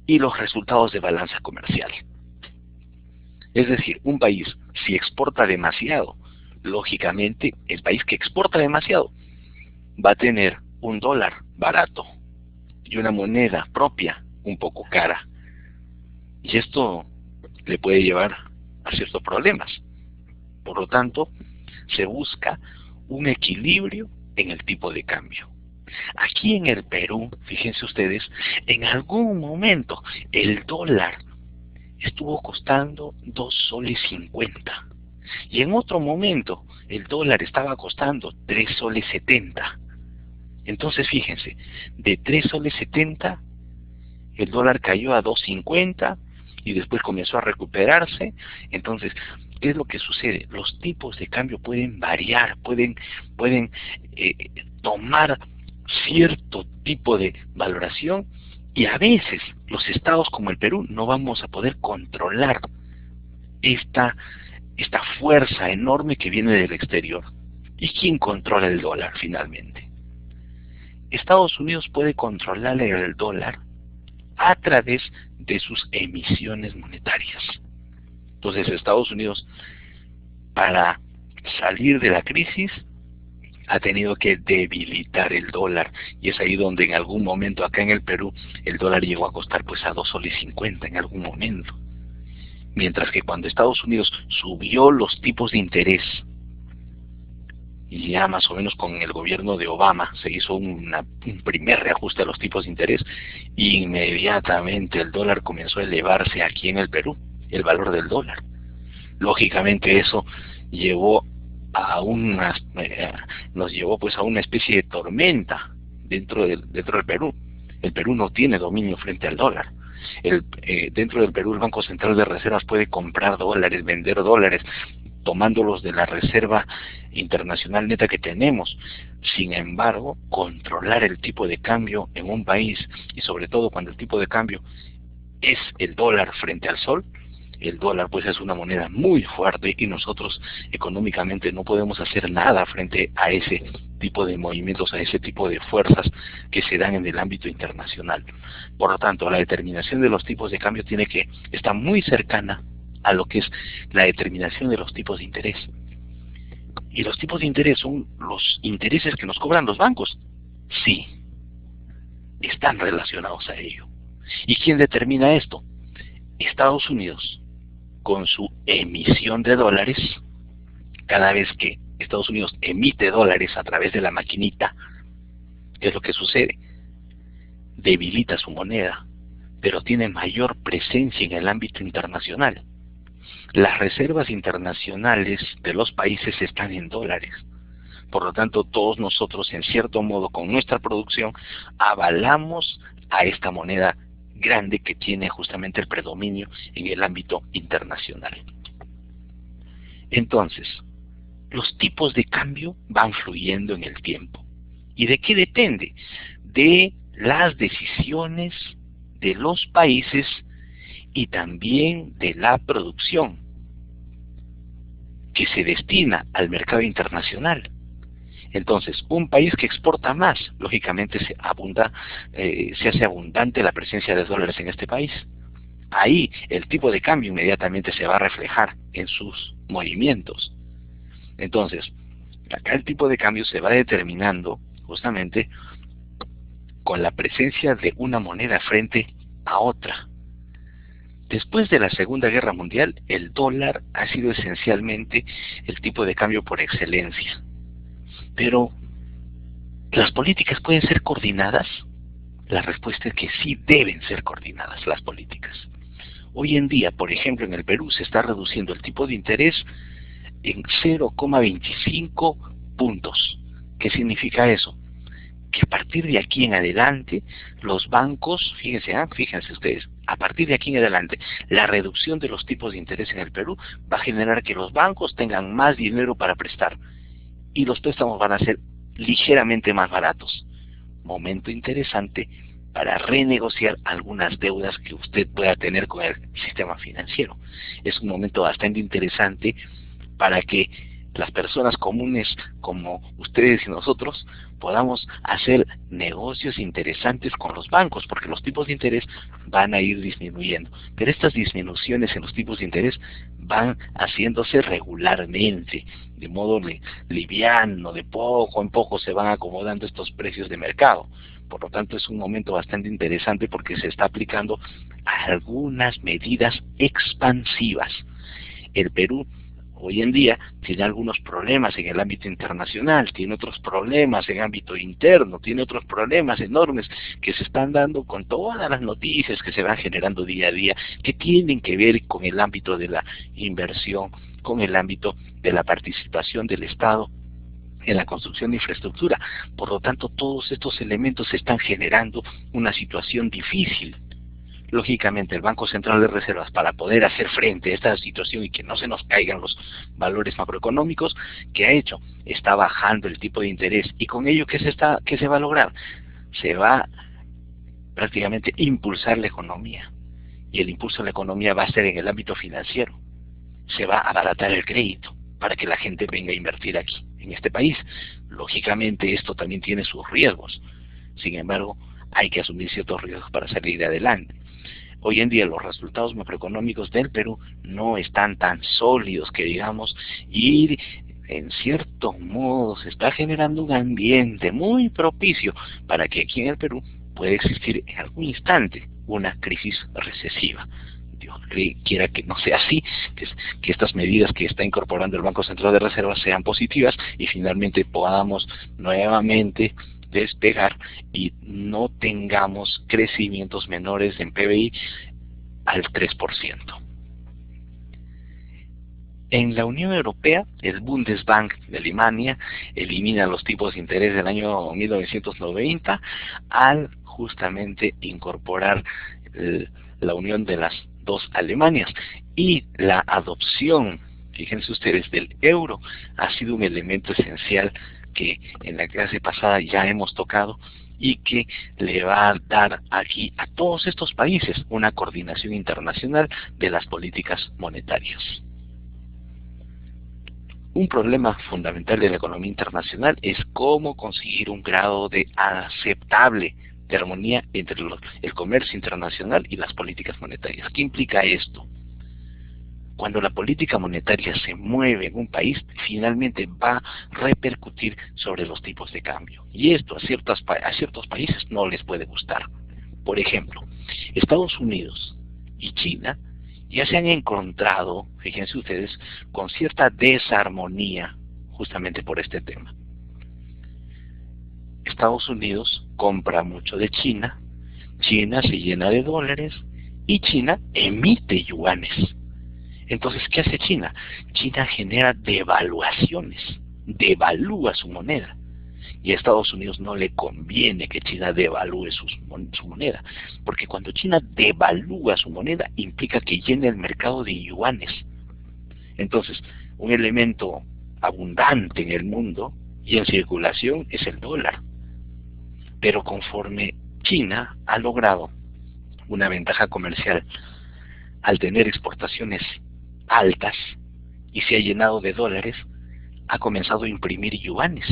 y los resultados de balanza comercial. Es decir, un país, si exporta demasiado, lógicamente, el país que exporta demasiado va a tener un dólar barato y una moneda propia un poco cara. Y esto le puede llevar a ciertos problemas. Por lo tanto, se busca un equilibrio en el tipo de cambio. Aquí en el Perú, fíjense ustedes, en algún momento el dólar estuvo costando 2,50 soles, y en otro momento el dólar estaba costando 3,70 soles. Entonces fíjense, de 3,70 soles el dólar cayó a 2,50 y después comenzó a recuperarse. Entonces, ¿qué es lo que sucede? Los tipos de cambio pueden variar, pueden tomar cierto tipo de valoración, y a veces los estados como el Perú no vamos a poder controlar esta fuerza enorme que viene del exterior. ¿Y quién controla el dólar finalmente? Estados Unidos puede controlar el dólar a través de sus emisiones monetarias. Entonces Estados Unidos, para salir de la crisis, ha tenido que debilitar el dólar, y es ahí donde en algún momento acá en el Perú el dólar llegó a costar pues a 2,50 soles en algún momento. Mientras que cuando Estados Unidos subió los tipos de interés, y ya más o menos con el gobierno de Obama se hizo un primer reajuste a los tipos de interés, inmediatamente el dólar comenzó a elevarse aquí en el Perú, el valor del dólar. Lógicamente eso llevó a nos llevó pues a una especie de tormenta dentro del Perú. El Perú no tiene dominio frente al dólar. Dentro del Perú el Banco Central de Reservas puede comprar dólares, vender dólares, tomándolos de la reserva internacional neta que tenemos. Sin embargo, controlar el tipo de cambio en un país, y sobre todo cuando el tipo de cambio es el dólar frente al sol, el dólar pues es una moneda muy fuerte, y nosotros económicamente no podemos hacer nada frente a ese tipo de movimientos, a ese tipo de fuerzas que se dan en el ámbito internacional. Por lo tanto, la determinación de los tipos de cambio tiene que estar muy cercana a lo que es la determinación de los tipos de interés. ¿Y los tipos de interés son los intereses que nos cobran los bancos? Sí, están relacionados a ello. ¿Y quién determina esto? Estados Unidos, con su emisión de dólares. Cada vez que Estados Unidos emite dólares a través de la maquinita, ¿qué es lo que sucede? Debilita su moneda, pero tiene mayor presencia en el ámbito internacional. Las reservas internacionales de los países están en dólares. Por lo tanto, todos nosotros, en cierto modo, con nuestra producción, avalamos a esta moneda grande que tiene justamente el predominio en el ámbito internacional. Entonces, los tipos de cambio van fluyendo en el tiempo. ¿Y de qué depende? De las decisiones de los países y también de la producción que se destina al mercado internacional. Entonces, un país que exporta más, lógicamente se hace abundante la presencia de dólares en este país. Ahí el tipo de cambio inmediatamente se va a reflejar en sus movimientos. Entonces, acá el tipo de cambio se va determinando justamente con la presencia de una moneda frente a otra. Después de la Segunda Guerra Mundial, el dólar ha sido esencialmente el tipo de cambio por excelencia. Pero, ¿las políticas pueden ser coordinadas? La respuesta es que sí deben ser coordinadas las políticas. Hoy en día, por ejemplo, en el Perú se está reduciendo el tipo de interés en 0,25 puntos. ¿Qué significa eso? que a partir de aquí en adelante los bancos, fíjense ustedes, a partir de aquí en adelante la reducción de los tipos de interés en el Perú va a generar que los bancos tengan más dinero para prestar y los préstamos van a ser ligeramente más baratos. Momento interesante para renegociar algunas deudas que usted pueda tener con el sistema financiero. Es un momento bastante interesante para que las personas comunes como ustedes y nosotros podamos hacer negocios interesantes con los bancos, porque los tipos de interés van a ir disminuyendo. Pero estas disminuciones en los tipos de interés van haciéndose regularmente, de modo liviano, de poco en poco se van acomodando estos precios de mercado. Por lo tanto, es un momento bastante interesante porque se está aplicando algunas medidas expansivas. El Perú hoy en día tiene algunos problemas en el ámbito internacional, tiene otros problemas en el ámbito interno, tiene otros problemas enormes que se están dando con todas las noticias que se van generando día a día, que tienen que ver con el ámbito de la inversión, con el ámbito de la participación del Estado en la construcción de infraestructura. Por lo tanto, todos estos elementos están generando una situación difícil. Lógicamente, el Banco Central de Reservas, para poder hacer frente a esta situación y que no se nos caigan los valores macroeconómicos, ¿qué ha hecho? Está bajando el tipo de interés. ¿Y con ello qué se va a lograr? Se va prácticamente impulsar la economía. Y el impulso de la economía va a ser en el ámbito financiero. Se va a abaratar el crédito para que la gente venga a invertir aquí, en este país. Lógicamente, esto también tiene sus riesgos. Sin embargo, hay que asumir ciertos riesgos para salir adelante. Hoy en día los resultados macroeconómicos del Perú no están tan sólidos que digamos, y en cierto modo se está generando un ambiente muy propicio para que aquí en el Perú pueda existir en algún instante una crisis recesiva. Dios quiera que no sea así, que estas medidas que está incorporando el Banco Central de Reservas sean positivas y finalmente podamos nuevamente despegar y no tengamos crecimientos menores en PBI al 3%. En la Unión Europea, el Bundesbank de Alemania elimina los tipos de interés del año 1990 al justamente incorporar la unión de las dos Alemanias, y la adopción, fíjense ustedes, del euro ha sido un elemento esencial que en la clase pasada ya hemos tocado y que le va a dar aquí a todos estos países una coordinación internacional de las políticas monetarias. Un problema fundamental de la economía internacional es cómo conseguir un grado de aceptable de armonía entre el comercio internacional y las políticas monetarias. ¿Qué implica esto? Cuando la política monetaria se mueve en un país, finalmente va a repercutir sobre los tipos de cambio. Y esto a ciertos países no les puede gustar. Por ejemplo, Estados Unidos y China ya se han encontrado, fíjense ustedes, con cierta desarmonía justamente por este tema. Estados Unidos compra mucho de China, China se llena de dólares y China emite yuanes. Entonces, ¿qué hace China? China genera devaluaciones, devalúa su moneda. Y a Estados Unidos no le conviene que China devalúe su moneda, porque cuando China devalúa su moneda implica que llena el mercado de yuanes. Entonces, un elemento abundante en el mundo y en circulación es el dólar. Pero conforme China ha logrado una ventaja comercial al tener exportaciones altas y se ha llenado de dólares, ha comenzado a imprimir yuanes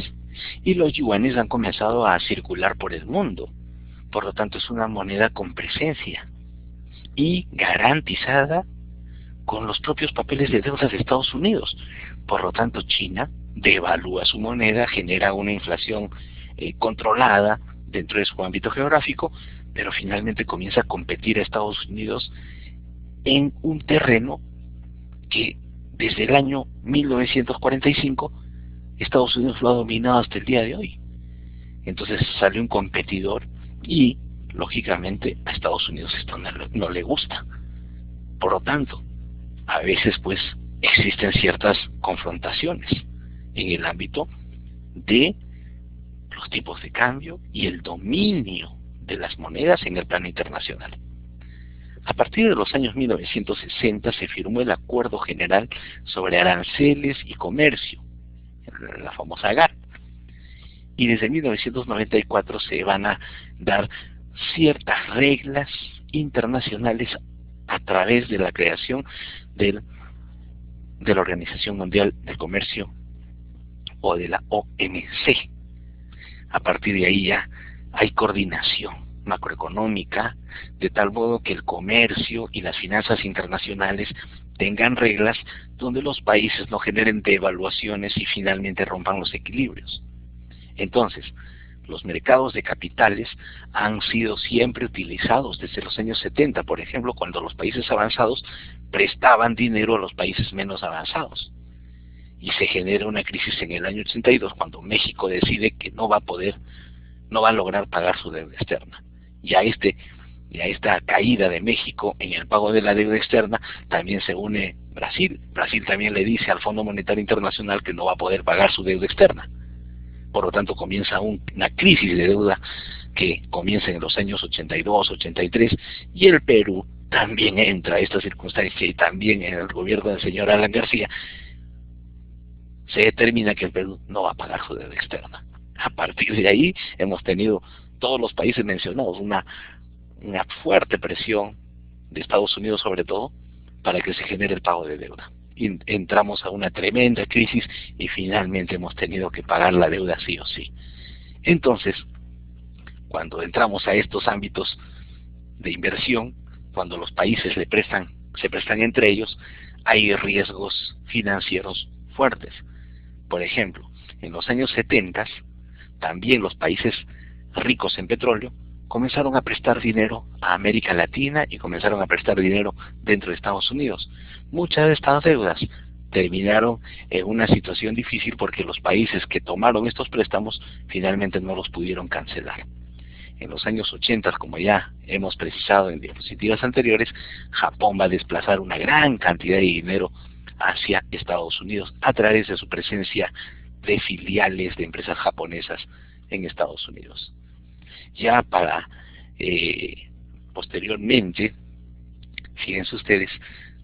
y los yuanes han comenzado a circular por el mundo. Por lo tanto, es una moneda con presencia y garantizada con los propios papeles de deuda de Estados Unidos. Por lo tanto, China devalúa su moneda, genera una inflación controlada dentro de su ámbito geográfico, pero finalmente comienza a competir a Estados Unidos en un terreno que desde el año 1945 Estados Unidos lo ha dominado hasta el día de hoy. Entonces sale un competidor y lógicamente a Estados Unidos esto no le gusta. Por lo tanto, a veces pues existen ciertas confrontaciones en el ámbito de los tipos de cambio y el dominio de las monedas en el plano internacional. A partir de los años 1960 se firmó el Acuerdo General sobre Aranceles y Comercio, la famosa GATT, y desde 1994 se van a dar ciertas reglas internacionales a través de la creación de la Organización Mundial del Comercio, o de la OMC. A partir de ahí ya hay coordinación macroeconómica, de tal modo que el comercio y las finanzas internacionales tengan reglas donde los países no generen devaluaciones y finalmente rompan los equilibrios. Entonces, los mercados de capitales han sido siempre utilizados desde los años 70, por ejemplo, cuando los países avanzados prestaban dinero a los países menos avanzados. Y se genera una crisis en el año 82 cuando México decide que no va a lograr pagar su deuda externa. Y a esta caída de México en el pago de la deuda externa también se une Brasil. Brasil también le dice al Fondo Monetario Internacional que no va a poder pagar su deuda externa. Por lo tanto, comienza una crisis de deuda que comienza en los años 82, 83, y el Perú también entra a esta circunstancia, y también en el gobierno del señor Alan García se determina que el Perú no va a pagar su deuda externa. A partir de ahí hemos tenido todos los países mencionados una fuerte presión de Estados Unidos sobre todo para que se genere el pago de deuda. Y entramos a una tremenda crisis y finalmente hemos tenido que pagar la deuda sí o sí. Entonces, cuando entramos a estos ámbitos de inversión, cuando los países se prestan entre ellos, hay riesgos financieros fuertes. Por ejemplo, en los años 70, también los países ricos en petróleo comenzaron a prestar dinero a América Latina y comenzaron a prestar dinero dentro de Estados Unidos. Muchas de estas deudas terminaron en una situación difícil porque los países que tomaron estos préstamos finalmente no los pudieron cancelar. En los años 80, como ya hemos precisado en diapositivas anteriores, Japón va a desplazar una gran cantidad de dinero hacia Estados Unidos a través de su presencia de filiales de empresas japonesas en Estados Unidos. Ya para posteriormente, fíjense ustedes,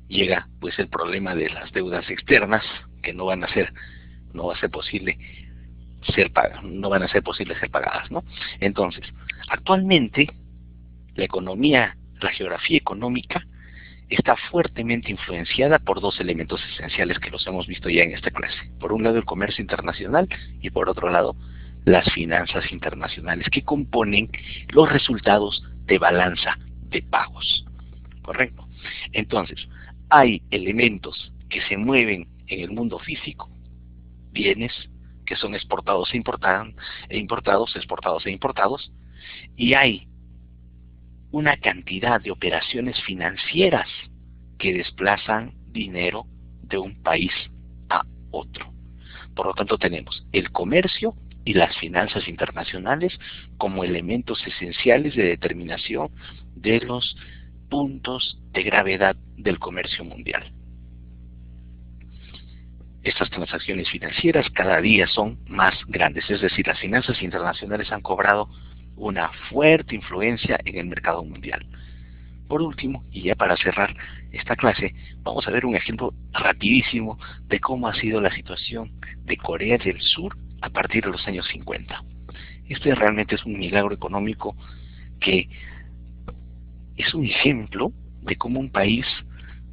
llega pues el problema de las deudas externas que no van a ser posible ser pagadas, ¿no? Entonces, actualmente la geografía económica está fuertemente influenciada por dos elementos esenciales que los hemos visto ya en esta clase. Por un lado, el comercio internacional y por otro lado, las finanzas internacionales que componen los resultados de balanza de pagos. ¿Correcto? Entonces, hay elementos que se mueven en el mundo físico, bienes que son exportados e importados, y hay una cantidad de operaciones financieras que desplazan dinero de un país a otro. Por lo tanto, tenemos el comercio y las finanzas internacionales como elementos esenciales de determinación de los puntos de gravedad del comercio mundial. Estas transacciones financieras cada día son más grandes, es decir, las finanzas internacionales han cobrado una fuerte influencia en el mercado mundial. Por último, y ya para cerrar esta clase, vamos a ver un ejemplo rapidísimo de cómo ha sido la situación de Corea del Sur a partir de los años 50. Este realmente es un milagro económico que es un ejemplo de cómo un país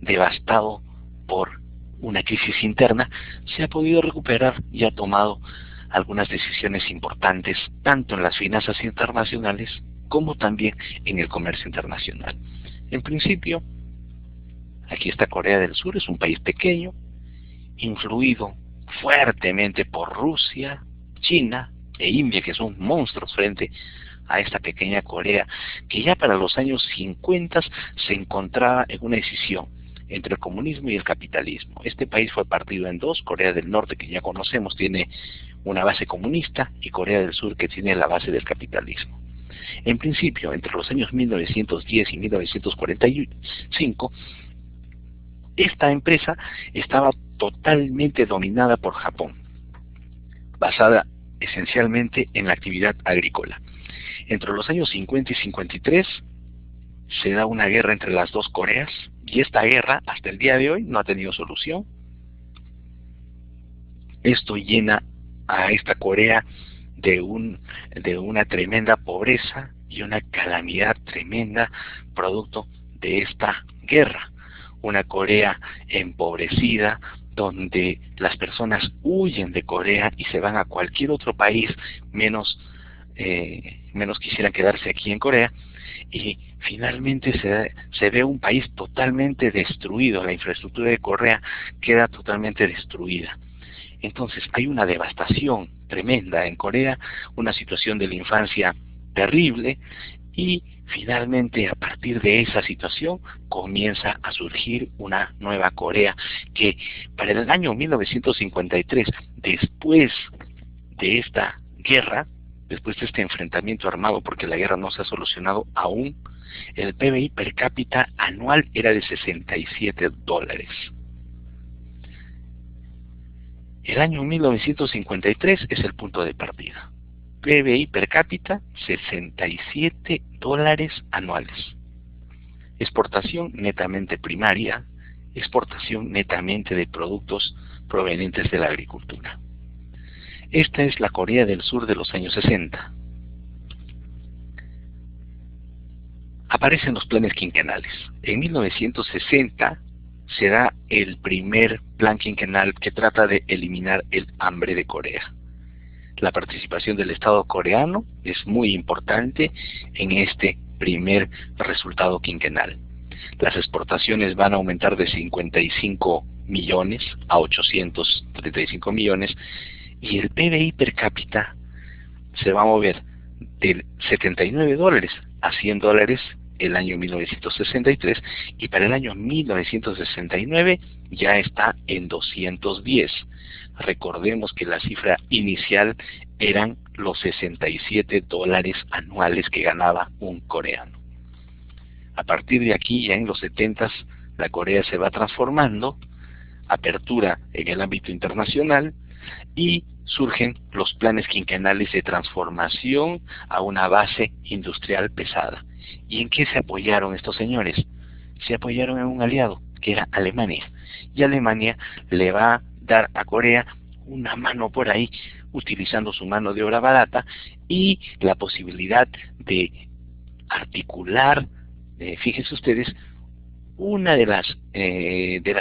devastado por una crisis interna se ha podido recuperar y ha tomado algunas decisiones importantes tanto en las finanzas internacionales como también en el comercio internacional. En principio, aquí está Corea del Sur, es un país pequeño, influido fuertemente por Rusia, China e India, que son monstruos frente a esta pequeña Corea, que ya para los años 50 se encontraba en una decisión entre el comunismo y el capitalismo. Este país fue partido en dos: Corea del Norte, que ya conocemos, tiene una base comunista, y Corea del Sur, que tiene la base del capitalismo. En principio, entre los años 1910 y 1945, esta empresa estaba totalmente dominada por Japón, basada esencialmente en la actividad agrícola. Entre los años 50 y 53 se da una guerra entre las dos Coreas, y esta guerra hasta el día de hoy no ha tenido solución. Esto llena a esta Corea de una tremenda pobreza y una calamidad tremenda producto de esta guerra. Una Corea empobrecida, donde las personas huyen de Corea y se van a cualquier otro país, menos quisieran quedarse aquí en Corea, y finalmente se ve un país totalmente destruido. La infraestructura de Corea queda totalmente destruida. Entonces hay una devastación tremenda en Corea, una situación de la infancia terrible, y finalmente a partir de esa situación comienza a surgir una nueva Corea que para el año 1953, después de esta guerra, después de este enfrentamiento armado, porque la guerra no se ha solucionado aún, el PBI per cápita anual era de $67. El año 1953 es el punto de partida. PBI per cápita, $67 anuales. Exportación netamente primaria, exportación netamente de productos provenientes de la agricultura. Esta es la Corea del Sur de los años 60. Aparecen los planes quinquenales. En 1960 se da el primer plan quinquenal que trata de eliminar el hambre de Corea. La participación del Estado coreano es muy importante en este primer resultado quinquenal. Las exportaciones van a aumentar de 55 millones a 835 millones y el PBI per cápita se va a mover de $79 a $100 el año 1963, y para el año 1969 ya está en 210. Recordemos que la cifra inicial eran los $67 anuales que ganaba un coreano. A partir de aquí, ya en los 70s, la Corea se va transformando, apertura en el ámbito internacional, y surgen los planes quinquenales de transformación a una base industrial pesada. ¿Y en qué se apoyaron estos señores? Se apoyaron en un aliado, que era Alemania. Y Alemania le va a dar a Corea una mano por ahí, utilizando su mano de obra barata y la posibilidad de articular, fíjense ustedes, una de las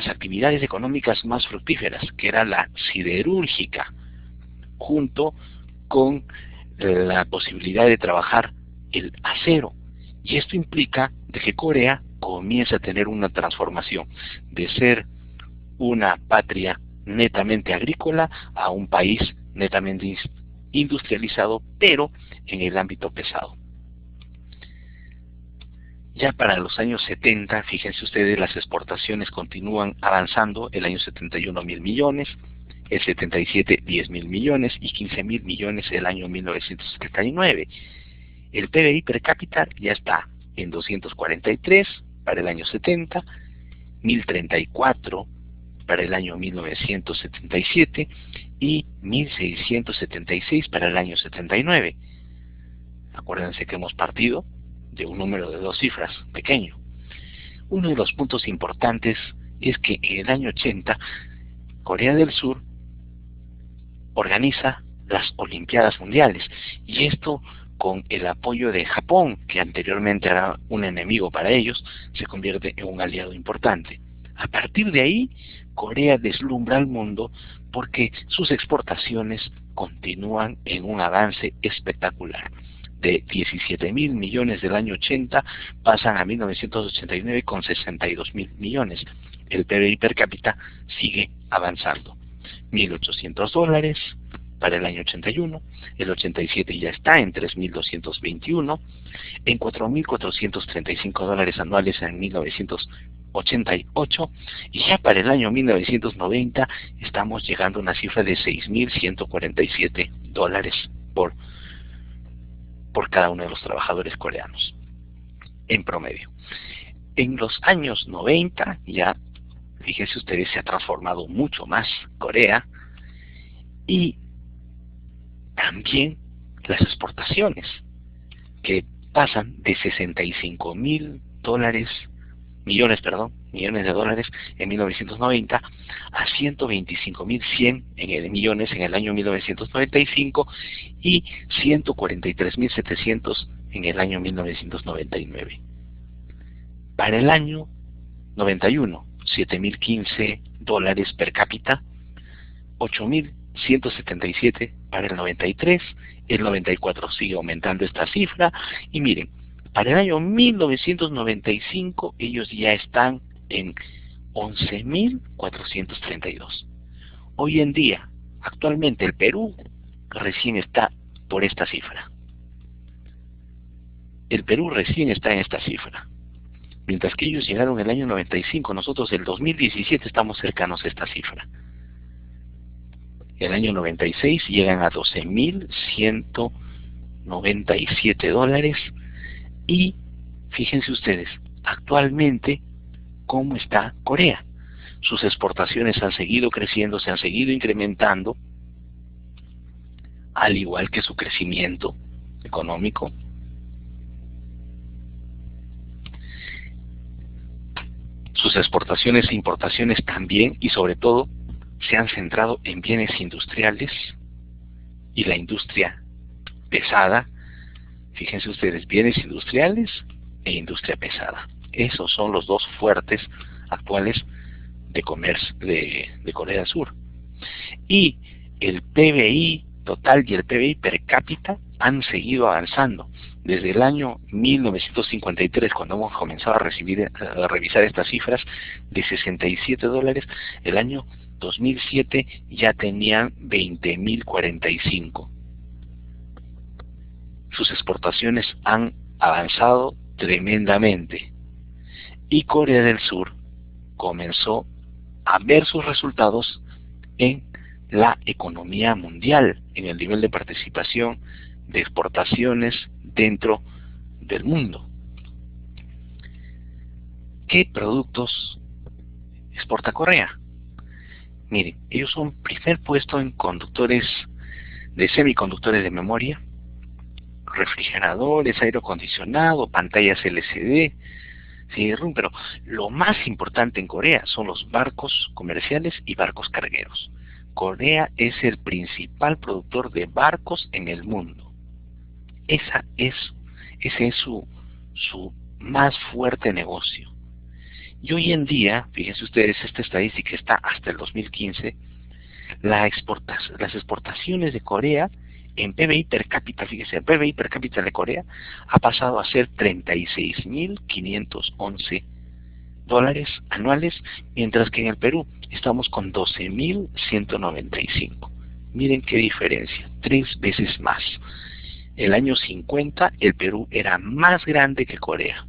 actividades económicas más fructíferas, que era la siderúrgica, junto con la posibilidad de trabajar el acero. Y esto implica de que Corea comienza a tener una transformación de ser una patria netamente agrícola a un país netamente industrializado, pero en el ámbito pesado. Ya para los años 70, fíjense ustedes, las exportaciones continúan avanzando. El año 71, 1.000 millones, el 77, 10.000 millones y 15.000 millones el año 1979. El PBI per cápita ya está en 243 para el año 70, 1.034 para el año 1977 y 1.676 para el año 79. Acuérdense que hemos partido de un número de dos cifras pequeño. Uno de los puntos importantes es que en el año 80 Corea del Sur organiza las Olimpiadas Mundiales, y esto con el apoyo de Japón, que anteriormente era un enemigo para ellos, se convierte en un aliado importante. A partir de ahí, Corea deslumbra al mundo porque sus exportaciones continúan en un avance espectacular. De 17.000 millones del año 80 pasan a 1989 con 62.000 millones. El PBI per cápita sigue avanzando. $1.800 para el año 81, el 87 ya está en 3.221, en $4.435 anuales en 1988, y ya para el año 1990 estamos llegando a una cifra de $6.147 por cada uno de los trabajadores coreanos, en promedio. En los años 90 ya, fíjense ustedes, se ha transformado mucho más Corea, y también las exportaciones, que pasan de 65.000 millones de dólares en 1990 a 125.100 millones en el año 1995 y 143.700 en el año 1999. Para el año 91, 7.015 dólares per cápita, 8.177 para el 93, el 94 sigue aumentando esta cifra, y miren, para el año 1995 ellos ya están en 11.432. Hoy en día, actualmente el Perú recién está por esta cifra. El Perú recién está en esta cifra. Mientras que ellos llegaron el año 95, nosotros el 2017 estamos cercanos a esta cifra. El año 96 llegan a 12.197 dólares. Y fíjense ustedes, actualmente, ¿cómo está Corea? Sus exportaciones han seguido creciendo, se han seguido incrementando, al igual que su crecimiento económico. Sus exportaciones e importaciones también, y sobre todo, se han centrado en bienes industriales y la industria pesada. Fíjense ustedes, bienes industriales e industria pesada. Esos son los dos fuertes actuales de comercio de Corea del Sur. Y el PBI total y el PBI per cápita han seguido avanzando. Desde el año 1953, cuando hemos comenzado a revisar estas cifras, de 67 dólares, el año 2007 ya tenían 20.045. Sus exportaciones han avanzado tremendamente y Corea del Sur comenzó a ver sus resultados en la economía mundial, en el nivel de participación de exportaciones dentro del mundo. ¿Qué productos exporta Corea? Miren, ellos son primer puesto en conductores de semiconductores de memoria, refrigeradores, aire acondicionado, pantallas LCD, sí, pero lo más importante en Corea son los barcos comerciales y barcos cargueros. Corea es el principal productor de barcos en el mundo. Ese es su más fuerte negocio. Y hoy en día, fíjense ustedes, esta estadística está hasta el 2015, las exportaciones de Corea en PBI per cápita, fíjense, el PBI per cápita de Corea ha pasado a ser 36.511 dólares anuales, mientras que en el Perú estamos con 12.195. Miren qué diferencia, 3 veces más. El año 50 el Perú era más grande que Corea,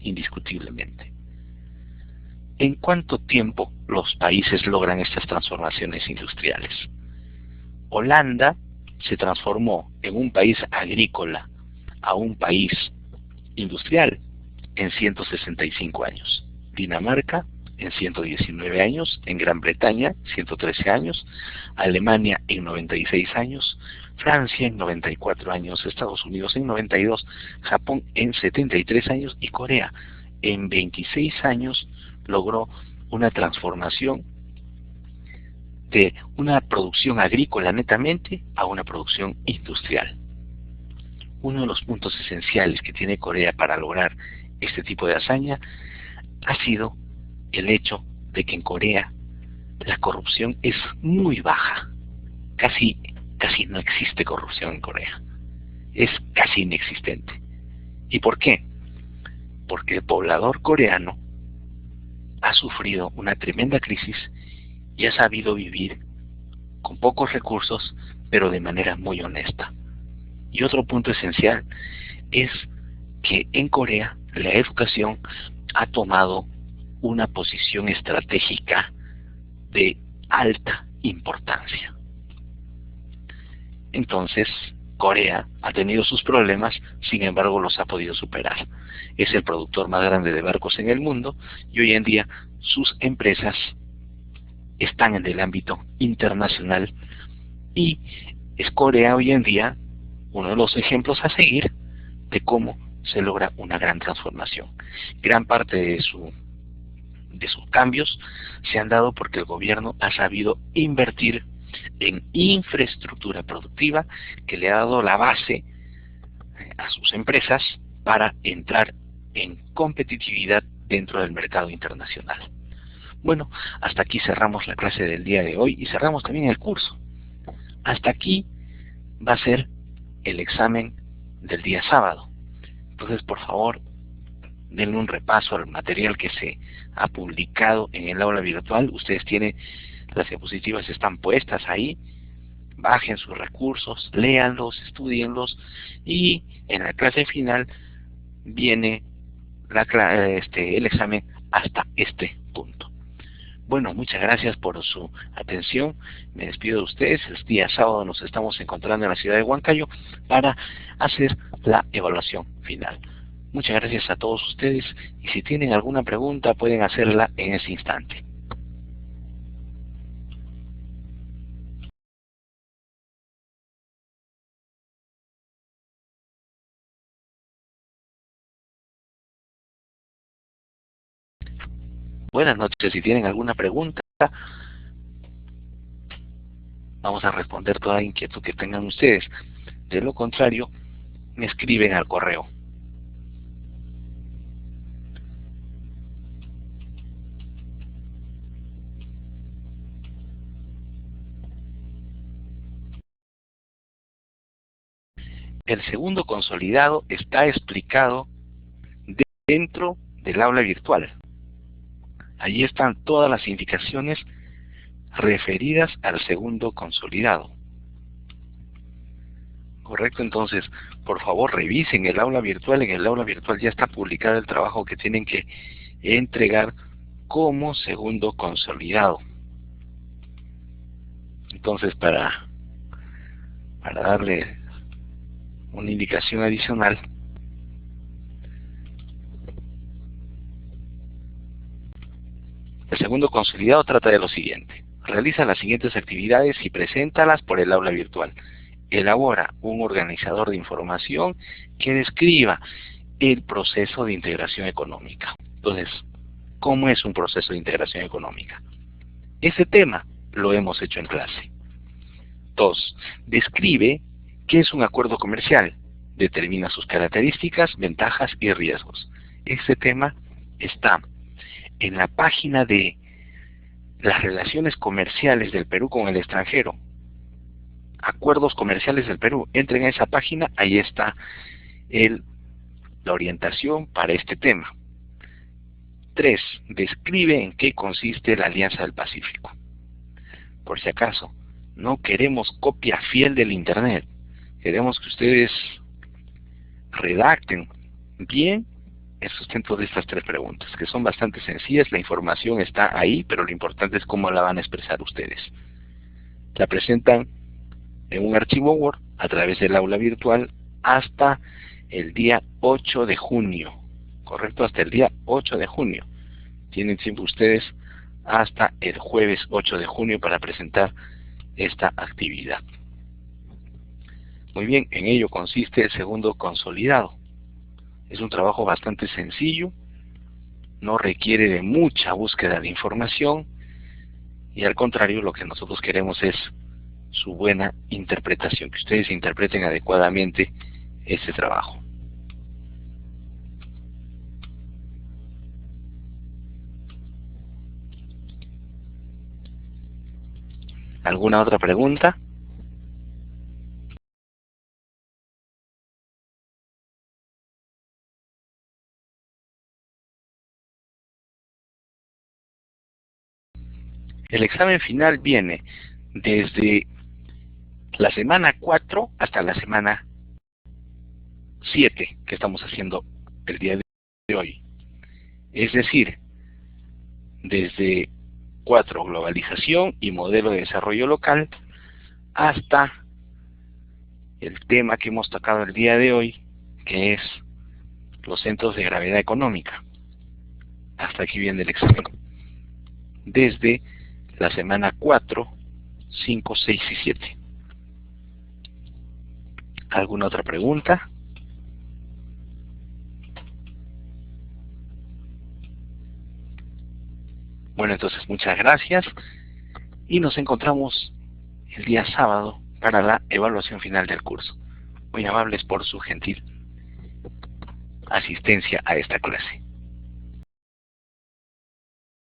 indiscutiblemente. ¿En cuánto tiempo los países logran estas transformaciones industriales? Holanda se transformó en un país agrícola a un país industrial en 165 años. Dinamarca en 119 años, en Gran Bretaña 113 años, Alemania en 96 años, Francia en 94 años, Estados Unidos en 92, Japón en 73 años y Corea en 26 años logró una transformación de una producción agrícola netamente a una producción industrial. Uno de los puntos esenciales que tiene Corea para lograr este tipo de hazaña ha sido el hecho de que en Corea la corrupción es muy baja. Casi no existe corrupción en Corea. Es casi inexistente. ¿Y por qué? Porque el poblador coreano ha sufrido una tremenda crisis y ha sabido vivir con pocos recursos, pero de manera muy honesta. Y otro punto esencial es que en Corea la educación ha tomado una posición estratégica de alta importancia. Entonces, Corea ha tenido sus problemas, sin embargo los ha podido superar. Es el productor más grande de barcos en el mundo y hoy en día sus empresas están en el ámbito internacional y es Corea hoy en día uno de los ejemplos a seguir de cómo se logra una gran transformación. Gran parte de sus cambios se han dado porque el gobierno ha sabido invertir en infraestructura productiva que le ha dado la base a sus empresas para entrar en competitividad dentro del mercado internacional. Bueno, hasta aquí cerramos la clase del día de hoy y cerramos también el curso. Hasta aquí va a ser el examen del día sábado. Entonces, por favor, denle un repaso al material que se ha publicado en el aula virtual. Ustedes tienen, las diapositivas están puestas ahí. Bajen sus recursos, léanlos, estudienlos y en la clase final viene el examen hasta este punto. Bueno, muchas gracias por su atención. Me despido de ustedes. El día sábado nos estamos encontrando en la ciudad de Huancayo para hacer la evaluación final. Muchas gracias a todos ustedes y si tienen alguna pregunta pueden hacerla en ese instante. Buenas noches, si tienen alguna pregunta, vamos a responder toda inquietud que tengan ustedes. De lo contrario, me escriben al correo. El segundo consolidado está explicado dentro del aula virtual. Allí están todas las indicaciones referidas al segundo consolidado. Correcto, entonces, por favor, revisen el aula virtual. En el aula virtual ya está publicado el trabajo que tienen que entregar como segundo consolidado. Entonces, para darle una indicación adicional, el segundo consolidado trata de lo siguiente: realiza las siguientes actividades y preséntalas por el aula virtual. Elabora un organizador de información que describa el proceso de integración económica. Entonces, ¿cómo es un proceso de integración económica? Ese tema lo hemos hecho en clase. 2. Describe qué es un acuerdo comercial. Determina sus características, ventajas y riesgos. Ese tema está en la página de las relaciones comerciales del Perú con el extranjero. Acuerdos comerciales del Perú. Entren a esa página, ahí está la orientación para este tema. 3. Describe en qué consiste la Alianza del Pacífico. Por si acaso, no queremos copia fiel del Internet. Queremos que ustedes redacten bien el sustento de estas 3 preguntas, que son bastante sencillas. La información está ahí, pero lo importante es cómo la van a expresar ustedes. La presentan en un archivo Word a través del aula virtual hasta el día 8 de junio. Correcto, hasta el día 8 de junio. Tienen tiempo ustedes hasta el jueves 8 de junio para presentar esta actividad. Muy bien, en ello consiste el segundo consolidado. Es un trabajo bastante sencillo, no requiere de mucha búsqueda de información y al contrario, lo que nosotros queremos es su buena interpretación, que ustedes interpreten adecuadamente este trabajo. ¿Alguna otra pregunta? El examen final viene desde la semana 4 hasta la semana 7 que estamos haciendo el día de hoy. Es decir, desde 4, globalización y modelo de desarrollo local, hasta el tema que hemos tocado el día de hoy, que es los centros de gravedad económica. Hasta aquí viene el examen. Desde la semana 4, 5, 6 y 7. ¿Alguna otra pregunta? Bueno, entonces muchas gracias y nos encontramos el día sábado para la evaluación final del curso. Muy amables por su gentil asistencia a esta clase.